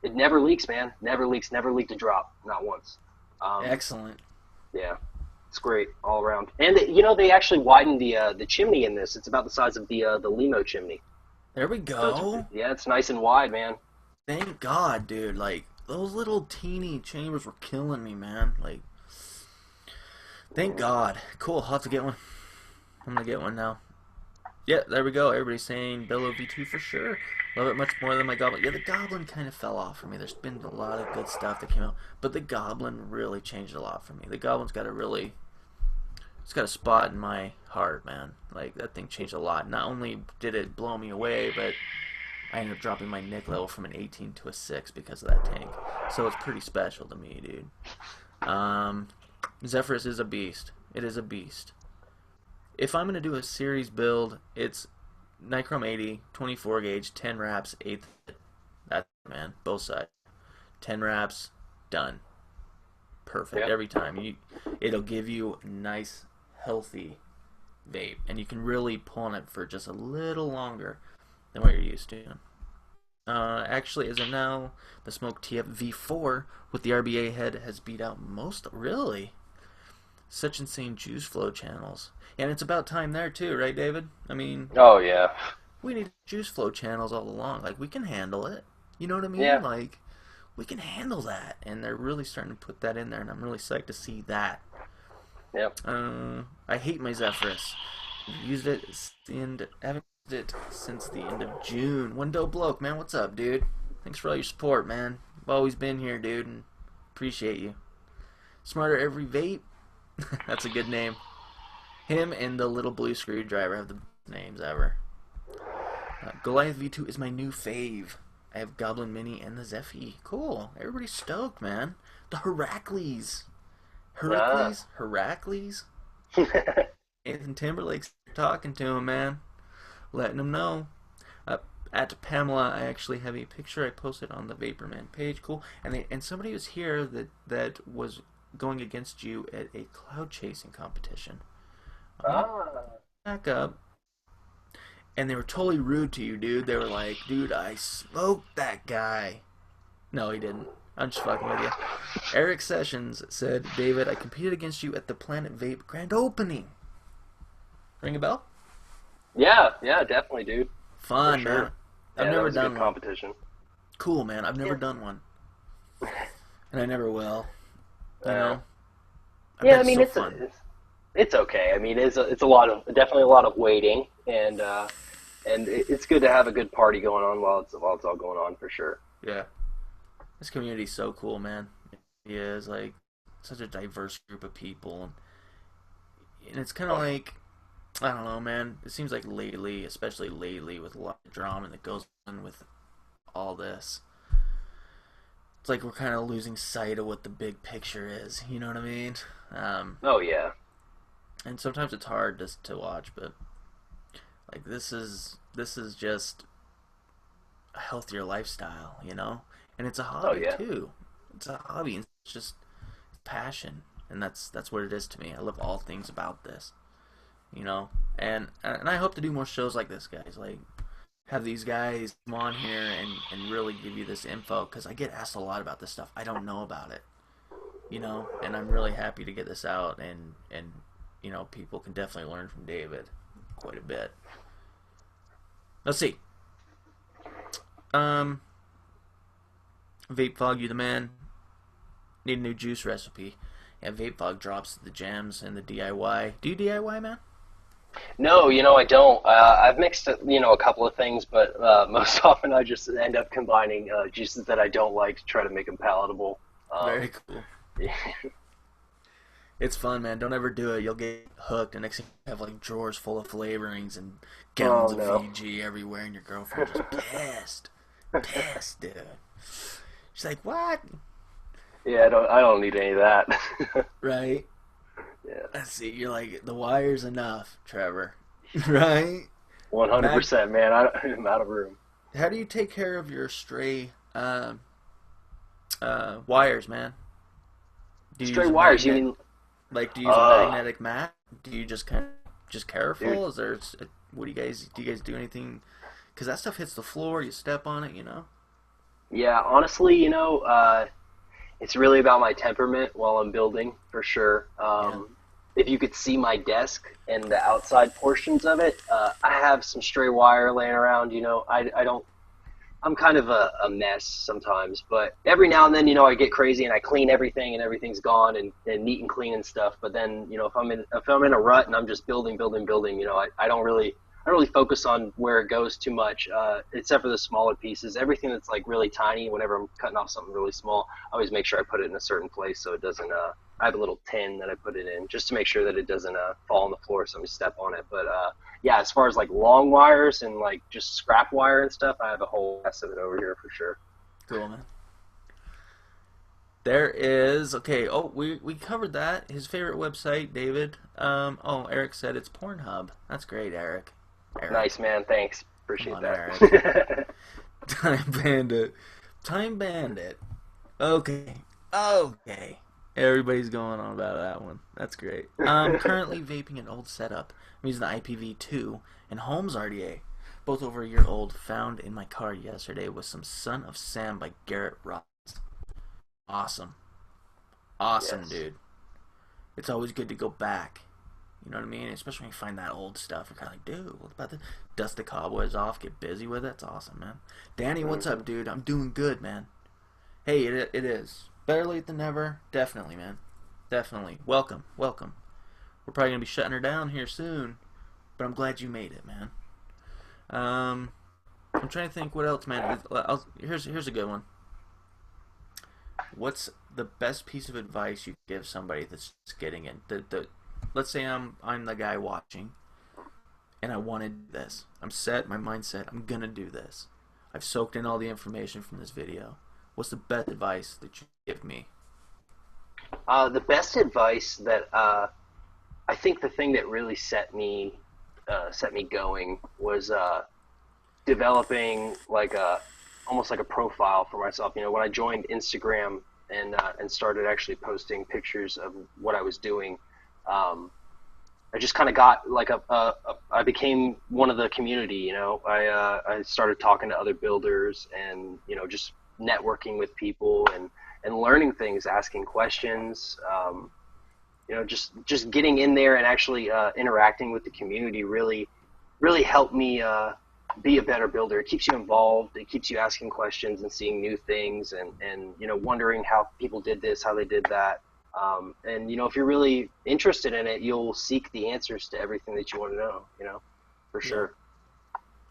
It never leaks, man. Never leaks. Never leaked a drop, not once. Excellent. Yeah, it's great all around. And they actually widened the chimney in this. It's about the size of the limo chimney. There we So go. it's nice and wide, man. Thank God, dude. Like, those little teeny chambers were killing me, man. Like, Thank God. Cool. I'll have to get one. I'm gonna get one now. Yeah, there we go. Everybody's saying Bellow V2 for sure. Love it much more than my Goblin. Yeah, the Goblin kind of fell off for me. There's been a lot of good stuff that came out, but the Goblin really changed a lot for me. The Goblin's got a really, it's got a spot in my heart, man. Like, that thing changed a lot. Not only did it blow me away, but I ended up dropping my Nick level from an 18 to a 6 because of that tank. So it's pretty special to me, dude. Zephyrus is a beast. It is a beast. If I'm going to do a series build, it's Nichrome 80, 24 gauge, 10 wraps, 8th. That's it, man. Both sides. 10 wraps, done. Perfect. Yep. Every time. It'll give you nice, healthy vape. And you can really pull on it for just a little longer than what you're used to. Actually, as of now, the Smoke TF V4 with the RBA head has beat out most. Really? Such insane juice flow channels. And it's about time there too, right, David? I mean, Oh yeah. we need juice flow channels all along. Like, we can handle it. You know what I mean? Yeah. Like, we can handle that. And they're really starting to put that in there, and I'm really psyched to see that. Yep. I hate my Zephyrus. I've used it and haven't used it since the end of June. One dope bloke, man. What's up, dude? Thanks for all your support, man. You've always been here, dude, and appreciate you. Smarter every vape. That's a good name. Him and the little blue screwdriver have the best names ever. Goliath V2 is my new fave. I have Goblin Mini and the Zephy. Cool. Everybody's stoked, man. The Heracles. Heracles? Nathan Timberlake's talking to him, man. Letting him know. At Pamela, I actually have a picture I posted on the Vaporman page. Cool. And somebody was here that was going against you at a cloud chasing competition. Back up. And they were totally rude to you, dude. They were like, dude, I smoked that guy. No, he didn't. I'm just fucking with you. Eric Sessions said, David, I competed against you at the Planet Vape grand opening. Ring a bell? Yeah, definitely, dude. Fun, For sure. man. I've never done one. Competition. Cool, man. I've never done one. And I never will. You know? Yeah, I mean, it's okay. I mean, it's definitely a lot of waiting, and it's good to have a good party going on while it's all going on, for sure. Yeah. This community's so cool, man. It is, like, such a diverse group of people. And it's kind of like, I don't know, man. It seems like lately, especially lately, with a lot of drama that goes on with all this, it's like we're kind of losing sight of what the big picture is. You know what I mean? Oh, yeah. And sometimes it's hard just to watch, but like this is just a healthier lifestyle, you know? And it's a hobby too. It's a hobby. It's just passion, and that's what it is to me. I love all things about this, you know? And I hope to do more shows like this, guys. Like, have these guys come on here and really give you this info, because I get asked a lot about this stuff. I don't know about it, you know? And I'm really happy to get this out, and you know, people can definitely learn from David quite a bit. Let's see. Vape Fog, you the man. Need a new juice recipe. Yeah, Vape Fog drops the jams and the DIY. Do you DIY, man? No, I don't. I've mixed, a couple of things, but most often I just end up combining juices that I don't like to try to make them palatable. Very cool. Yeah. It's fun, man. Don't ever do it. You'll get hooked, and next thing you have like drawers full of flavorings and gallons of VG everywhere, and your girlfriend's just pissed, dude. She's like, "What?" Yeah, I don't need any of that. Right? Yeah. Let's see. You're like, the wire's enough, Trevor. Right? 100%, man. I'm out of room. How do you take care of your stray wires, man? Do you Stray use wires? You mean? Like, do you use a magnetic mat? Do you just careful? Dude. Is there? What do you guys do? Anything? Because that stuff hits the floor. You step on it, you know. Yeah, honestly, it's really about my temperament while I'm building, for sure. If you could see my desk and the outside portions of it, I have some stray wire laying around. I don't I'm kind of a mess sometimes, but every now and then, I get crazy and I clean everything and everything's gone and neat and clean and stuff. But then, if I'm in a rut and I'm just building, building, building, I don't really focus on where it goes too much, except for the smaller pieces. Everything that's like really tiny, whenever I'm cutting off something really small, I always make sure I put it in a certain place so it doesn't. I have a little tin that I put it in just to make sure that it doesn't fall on the floor if somebody step on it. But yeah, as far as like long wires and like just scrap wire and stuff, I have a whole mess of it over here for sure. Cool, man. There is okay. Oh, we covered that. His favorite website, David. Eric said it's Pornhub. That's great, Eric. Nice, man. Thanks. Come Appreciate on, that. Eric. Time Bandit. Time Bandit. Okay. Okay. Everybody's going on about that one. That's great. I'm currently vaping an old setup. I'm using the IPv2 and Holmes RDA, both over a year old, found in my car yesterday with some Son of Sam by Garrett Ross. Awesome. Awesome, Yes. dude. It's always good to go back. You know what I mean? Especially when you find that old stuff. You're kind of like, dude, what about this? Dust the cobwebs off, get busy with it. That's awesome, man. Danny, what's up, dude? I'm doing good, man. Hey, it is. Better late than never. Definitely, man. Definitely. Welcome. Welcome. We're probably going to be shutting her down here soon. But I'm glad you made it, man. I'm trying to think what else, man. Here's a good one. What's the best piece of advice you give somebody that's just getting in? Let's say I'm the guy watching, and I want to do this. I'm set. My mind's set. I'm gonna do this. I've soaked in all the information from this video. What's the best advice that you give me? The best advice that I think the thing that really set me going was developing like almost like a profile for myself. When I joined Instagram and started actually posting pictures of what I was doing, I just kind of got like I became one of the community. I started talking to other builders and just networking with people and learning things, asking questions. Just getting in there and actually interacting with the community really helped me be a better builder. It keeps you involved. It keeps you asking questions and seeing new things and wondering how people did this, how they did that. And if you're really interested in it, you'll seek the answers to everything that you want to know, for sure.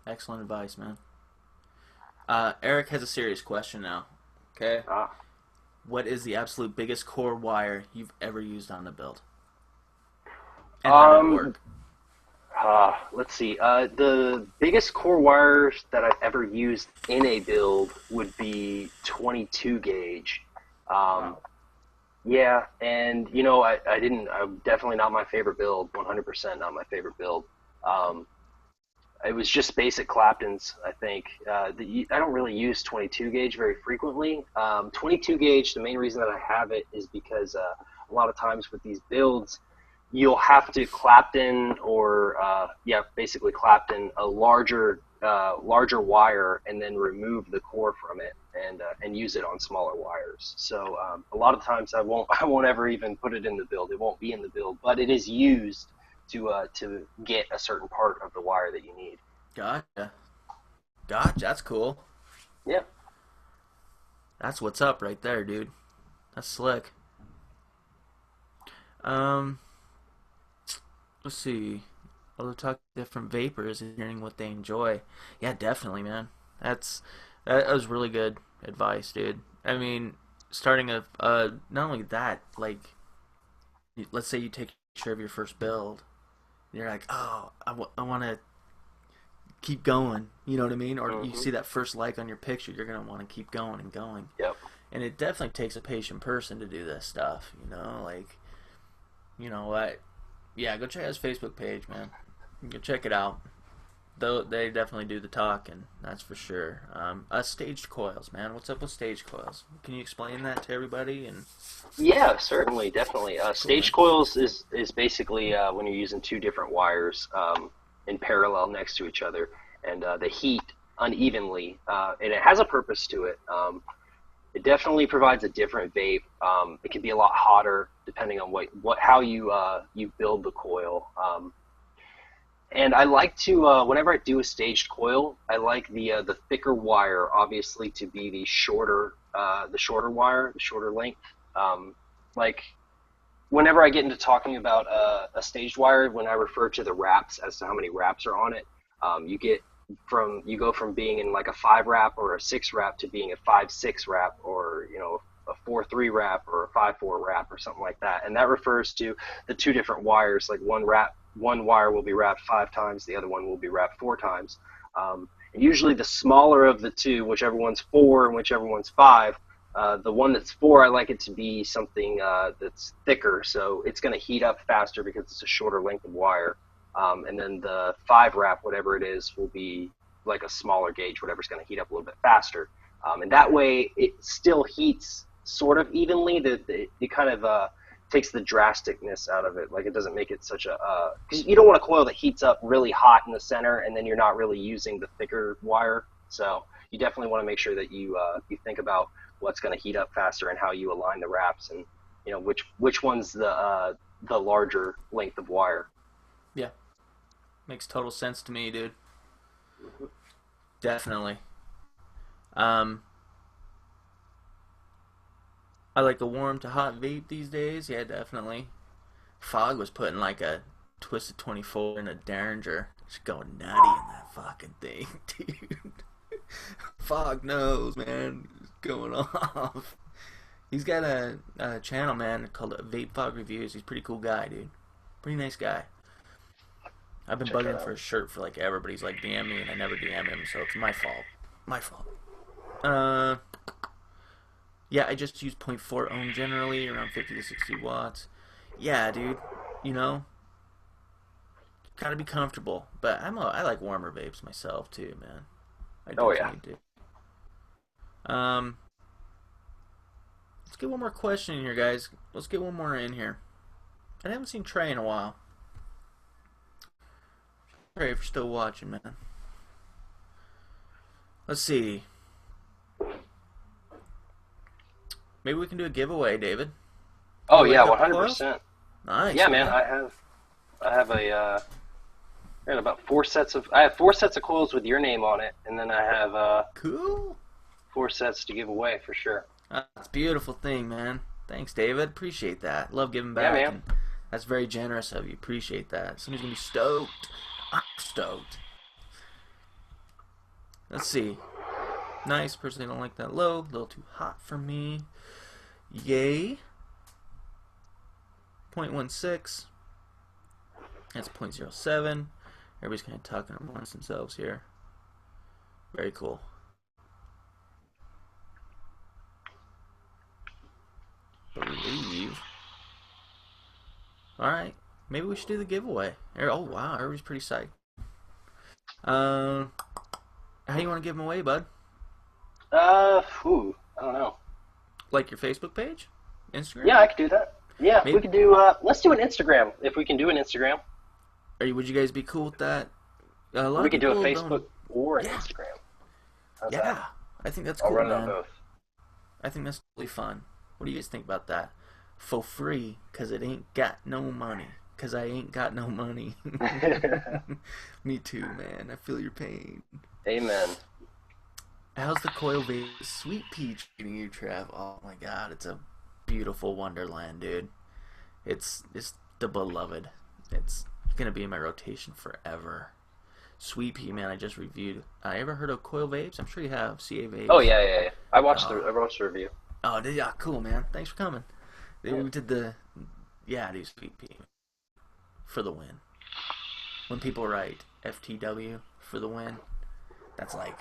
Excellent advice, man. Eric has a serious question now. Okay? What is the absolute biggest core wire you've ever used on a build? And how did it work? Let's see. The biggest core wires that I've ever used in a build would be 22 gauge. Wow. Yeah, and I'm definitely not my favorite build. 100% not my favorite build. It was just basic Claptons, I think. I don't really use 22 gauge very frequently. 22 gauge, the main reason that I have it is because a lot of times with these builds, you'll have to Clapton or basically Clapton a larger wire and then remove the core from it and use it on smaller wires. So a lot of times I won't ever even put it in the build. It won't be in the build, but it is used to get a certain part of the wire that you need. Gotcha. That's cool. Yeah. That's what's up right there, dude. That's slick. Let's see. Although talk to different vapors and hearing what they enjoy. Yeah, definitely, man. That was really good advice, dude. I mean, starting not only that, like, let's say you take a picture of your first build, and you're like, oh, I want to keep going. You know what I mean? Or you see that first like on your picture, you're gonna want to keep going and going. Yep. And it definitely takes a patient person to do this stuff. Like, what? Yeah, go check out his Facebook page, man. Go check it out. Though they definitely do the talking, that's for sure. Staged coils, man. What's up with staged coils? Can you explain that to everybody? And Yeah, certainly, definitely. Stage coils is basically when you're using two different wires in parallel next to each other, and they heat unevenly, and it has a purpose to it. It definitely provides a different vape. It can be a lot hotter depending on how you build the coil. And I like to whenever I do a staged coil, I like the thicker wire, obviously, to be the shorter wire, the shorter length. Like whenever I get into talking about a staged wire, when I refer to the wraps as to how many wraps are on it, you go from being in like a 5 wrap or a 6 wrap to being a 5-6 wrap, or a 4-3 wrap or a 5-4 wrap or something like that. And that refers to the two different wires. Like one wire will be wrapped 5 times, the other one will be wrapped 4 times. And usually the smaller of the two, whichever one's 4 and whichever one's 5, the one that's 4, I like it to be something that's thicker, so it's going to heat up faster because it's a shorter length of wire. And then the 5 wrap, whatever it is, will be like a smaller gauge, whatever's going to heat up a little bit faster. And that way it still heats sort of evenly. It kind of takes the drasticness out of it. Like, it doesn't make it such a because you don't want a coil that heats up really hot in the center and then you're not really using the thicker wire. So you definitely want to make sure that you think about what's going to heat up faster and how you align the wraps, and which one's the larger length of wire. Yeah, makes total sense to me, dude. Definitely. I like the warm to hot vape these days. Yeah, definitely. Fog was putting like a Twisted 24 in a Derringer. Just going nutty in that fucking thing, dude. Fog knows, man. It's going off. He's got a channel, man, called Vape Fog Reviews. He's a pretty cool guy, dude. Pretty nice guy. I've been bugging him for a shirt for like ever, but he's like DM me and I never DM him, so it's my fault. My fault. Yeah, I just use 0.4 ohm generally, around 50 to 60 watts. Yeah, dude. Gotta be comfortable. But I like warmer vapes myself too, man. I definitely do. Let's get one more question in here, guys. Let's get one more in here. I haven't seen Trey in a while. Trey, if you're still watching, man. Let's see. Maybe we can do a giveaway, David. Oh yeah, 100%. Nice. Yeah, man. I have about 4 sets of. I have 4 sets of coils with your name on it, and then I have cool 4 sets to give away for sure. That's a beautiful thing, man. Thanks, David. Appreciate that. Love giving back. Yeah, man. And that's very generous of you. Appreciate that. Somebody's gonna be stoked. I'm stoked. Let's see. Nice. Personally, don't like that low. A little too hot for me. Yay. 0.16. That's 0.07. Everybody's kind of talking amongst themselves here. Very cool. Believe. Alright. Maybe we should do the giveaway. Oh, wow. Everybody's pretty psyched. How do you want to give them away, bud? I don't know. Like your Facebook page? Instagram? Yeah, I could do that. Yeah, Maybe. we could do, let's do an Instagram, if we can do an Instagram. Would you guys be cool with that? We could do a Facebook or an Instagram. How's that? I think that's cool, I'll run man. on both. I think that's really fun. What do you guys think about that? For free, cause it ain't got no money. Cause I ain't got no money. Me too, man. I feel your pain. Amen. How's the Coil Vape Sweet Pea treating you, Trev? Oh my god, it's a beautiful wonderland, dude. It's the beloved. It's gonna be in my rotation forever. Sweet Pea, man, I just reviewed. Ever heard of Coil Vapes? I'm sure you have. CA Vapes. Oh yeah. I watched the review. Oh, did ya? Cool, man. Thanks for coming. We did dude, Sweet Pea for the win. When people write FTW for the win, that's like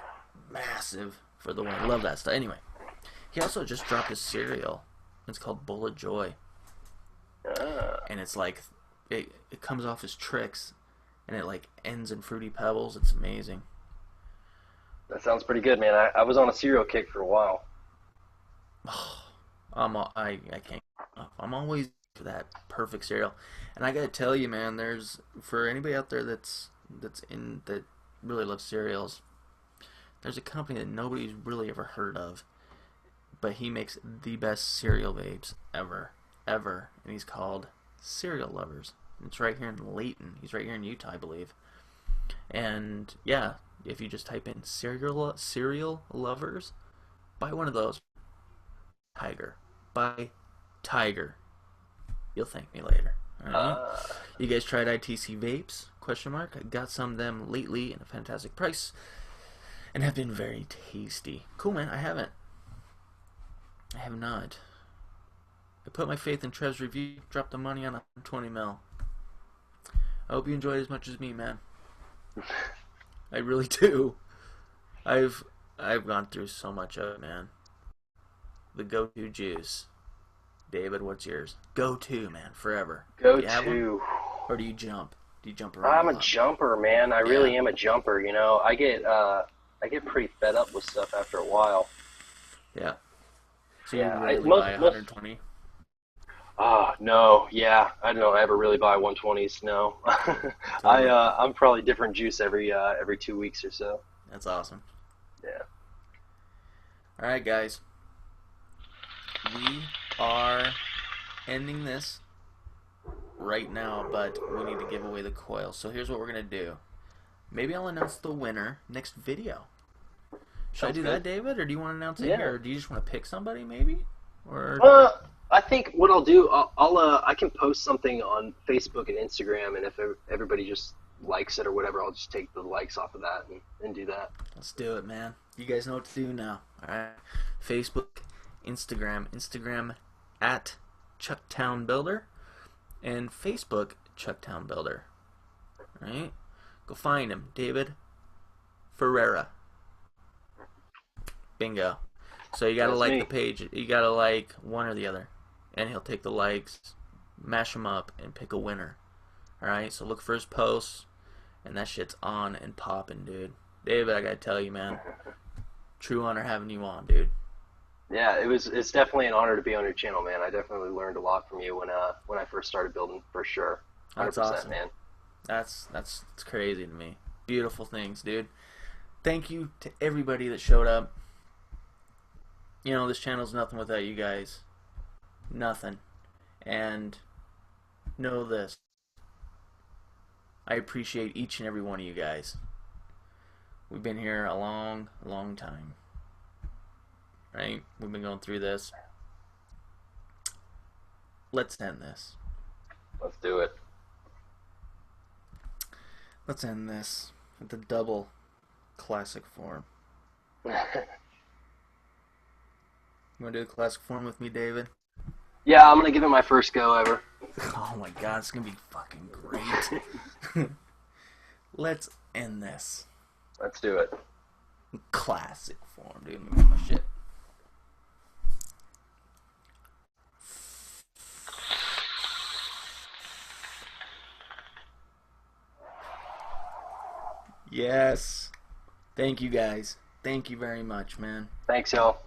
massive for the win. Love that stuff. Anyway, he also just dropped a cereal. It's called Bullet Joy, and it's like it comes off as tricks, and it like ends in Fruity Pebbles. It's amazing. That sounds pretty good, man. I was on a cereal kick for a while. I can't. I'm always for that perfect cereal, and I gotta tell you, man. There's for anybody out there that really loves cereals. There's a company that nobody's really ever heard of, but he makes the best cereal vapes ever, and he's called Cereal Lovers. It's right here in Layton. He's right here in Utah, I believe. And yeah, if you just type in cereal lovers, buy one of those. Tiger. Buy Tiger. You'll thank me later. Alright? You guys tried ITC vapes? Question mark. I got some of them lately at a fantastic price and have been very tasty. Cool, man. I haven't. I have not. I put my faith in Trev's review, dropped the money on 120 mil. I hope you enjoyed it as much as me, man. I really do. I've gone through so much of it, man. The go-to juice. David, what's yours? Go-to, man, forever. Go-to. Or do you jump? Do you jump around? I'm a jumper, man. I really am a jumper. You know, I get pretty fed up with stuff after a while. Yeah. So you really buy 120? No, yeah, I don't ever really buy 120s. No, I'm probably different juice every 2 weeks or so. That's awesome. Yeah. All right, guys. We are ending this right now, but we need to give away the coil. So here's what we're gonna do. Maybe I'll announce the winner next video. Should I do that, David, or do you want to announce it here, or do you just want to pick somebody, maybe? Or I think what I'll do, I can post something on Facebook and Instagram, and if everybody just likes it or whatever, I'll just take the likes off of that and do that. Let's do it, man. You guys know what to do now. All right, Facebook, Instagram at ChucktownBuilder, and Facebook ChucktownBuilder. All right, go find him, David Ferrara. Bingo. So you gotta like the page. You gotta like one or the other, and he'll take the likes, mash them up, and pick a winner. All right. So look for his posts, and that shit's on and popping, dude. David, I gotta tell you, man, true honor having you on, dude. Yeah, it's definitely an honor to be on your channel, man. I definitely learned a lot from you when I first started building, for sure. 100%, that's awesome, man. That's crazy to me. Beautiful things, dude. Thank you to everybody that showed up. You know, this channel's nothing without you guys. Nothing. And know this. I appreciate each and every one of you guys. We've been here a long, long time. Right? We've been going through this. Let's end this. Let's do it. Let's end this with the double classic form. You want to do the classic form with me, David? Yeah, I'm going to give it my first go ever. Oh my god, it's going to be fucking great. Let's end this. Let's do it. Classic form, dude. Let me get my shit. Yes. Thank you, guys. Thank you very much, man. Thanks, y'all.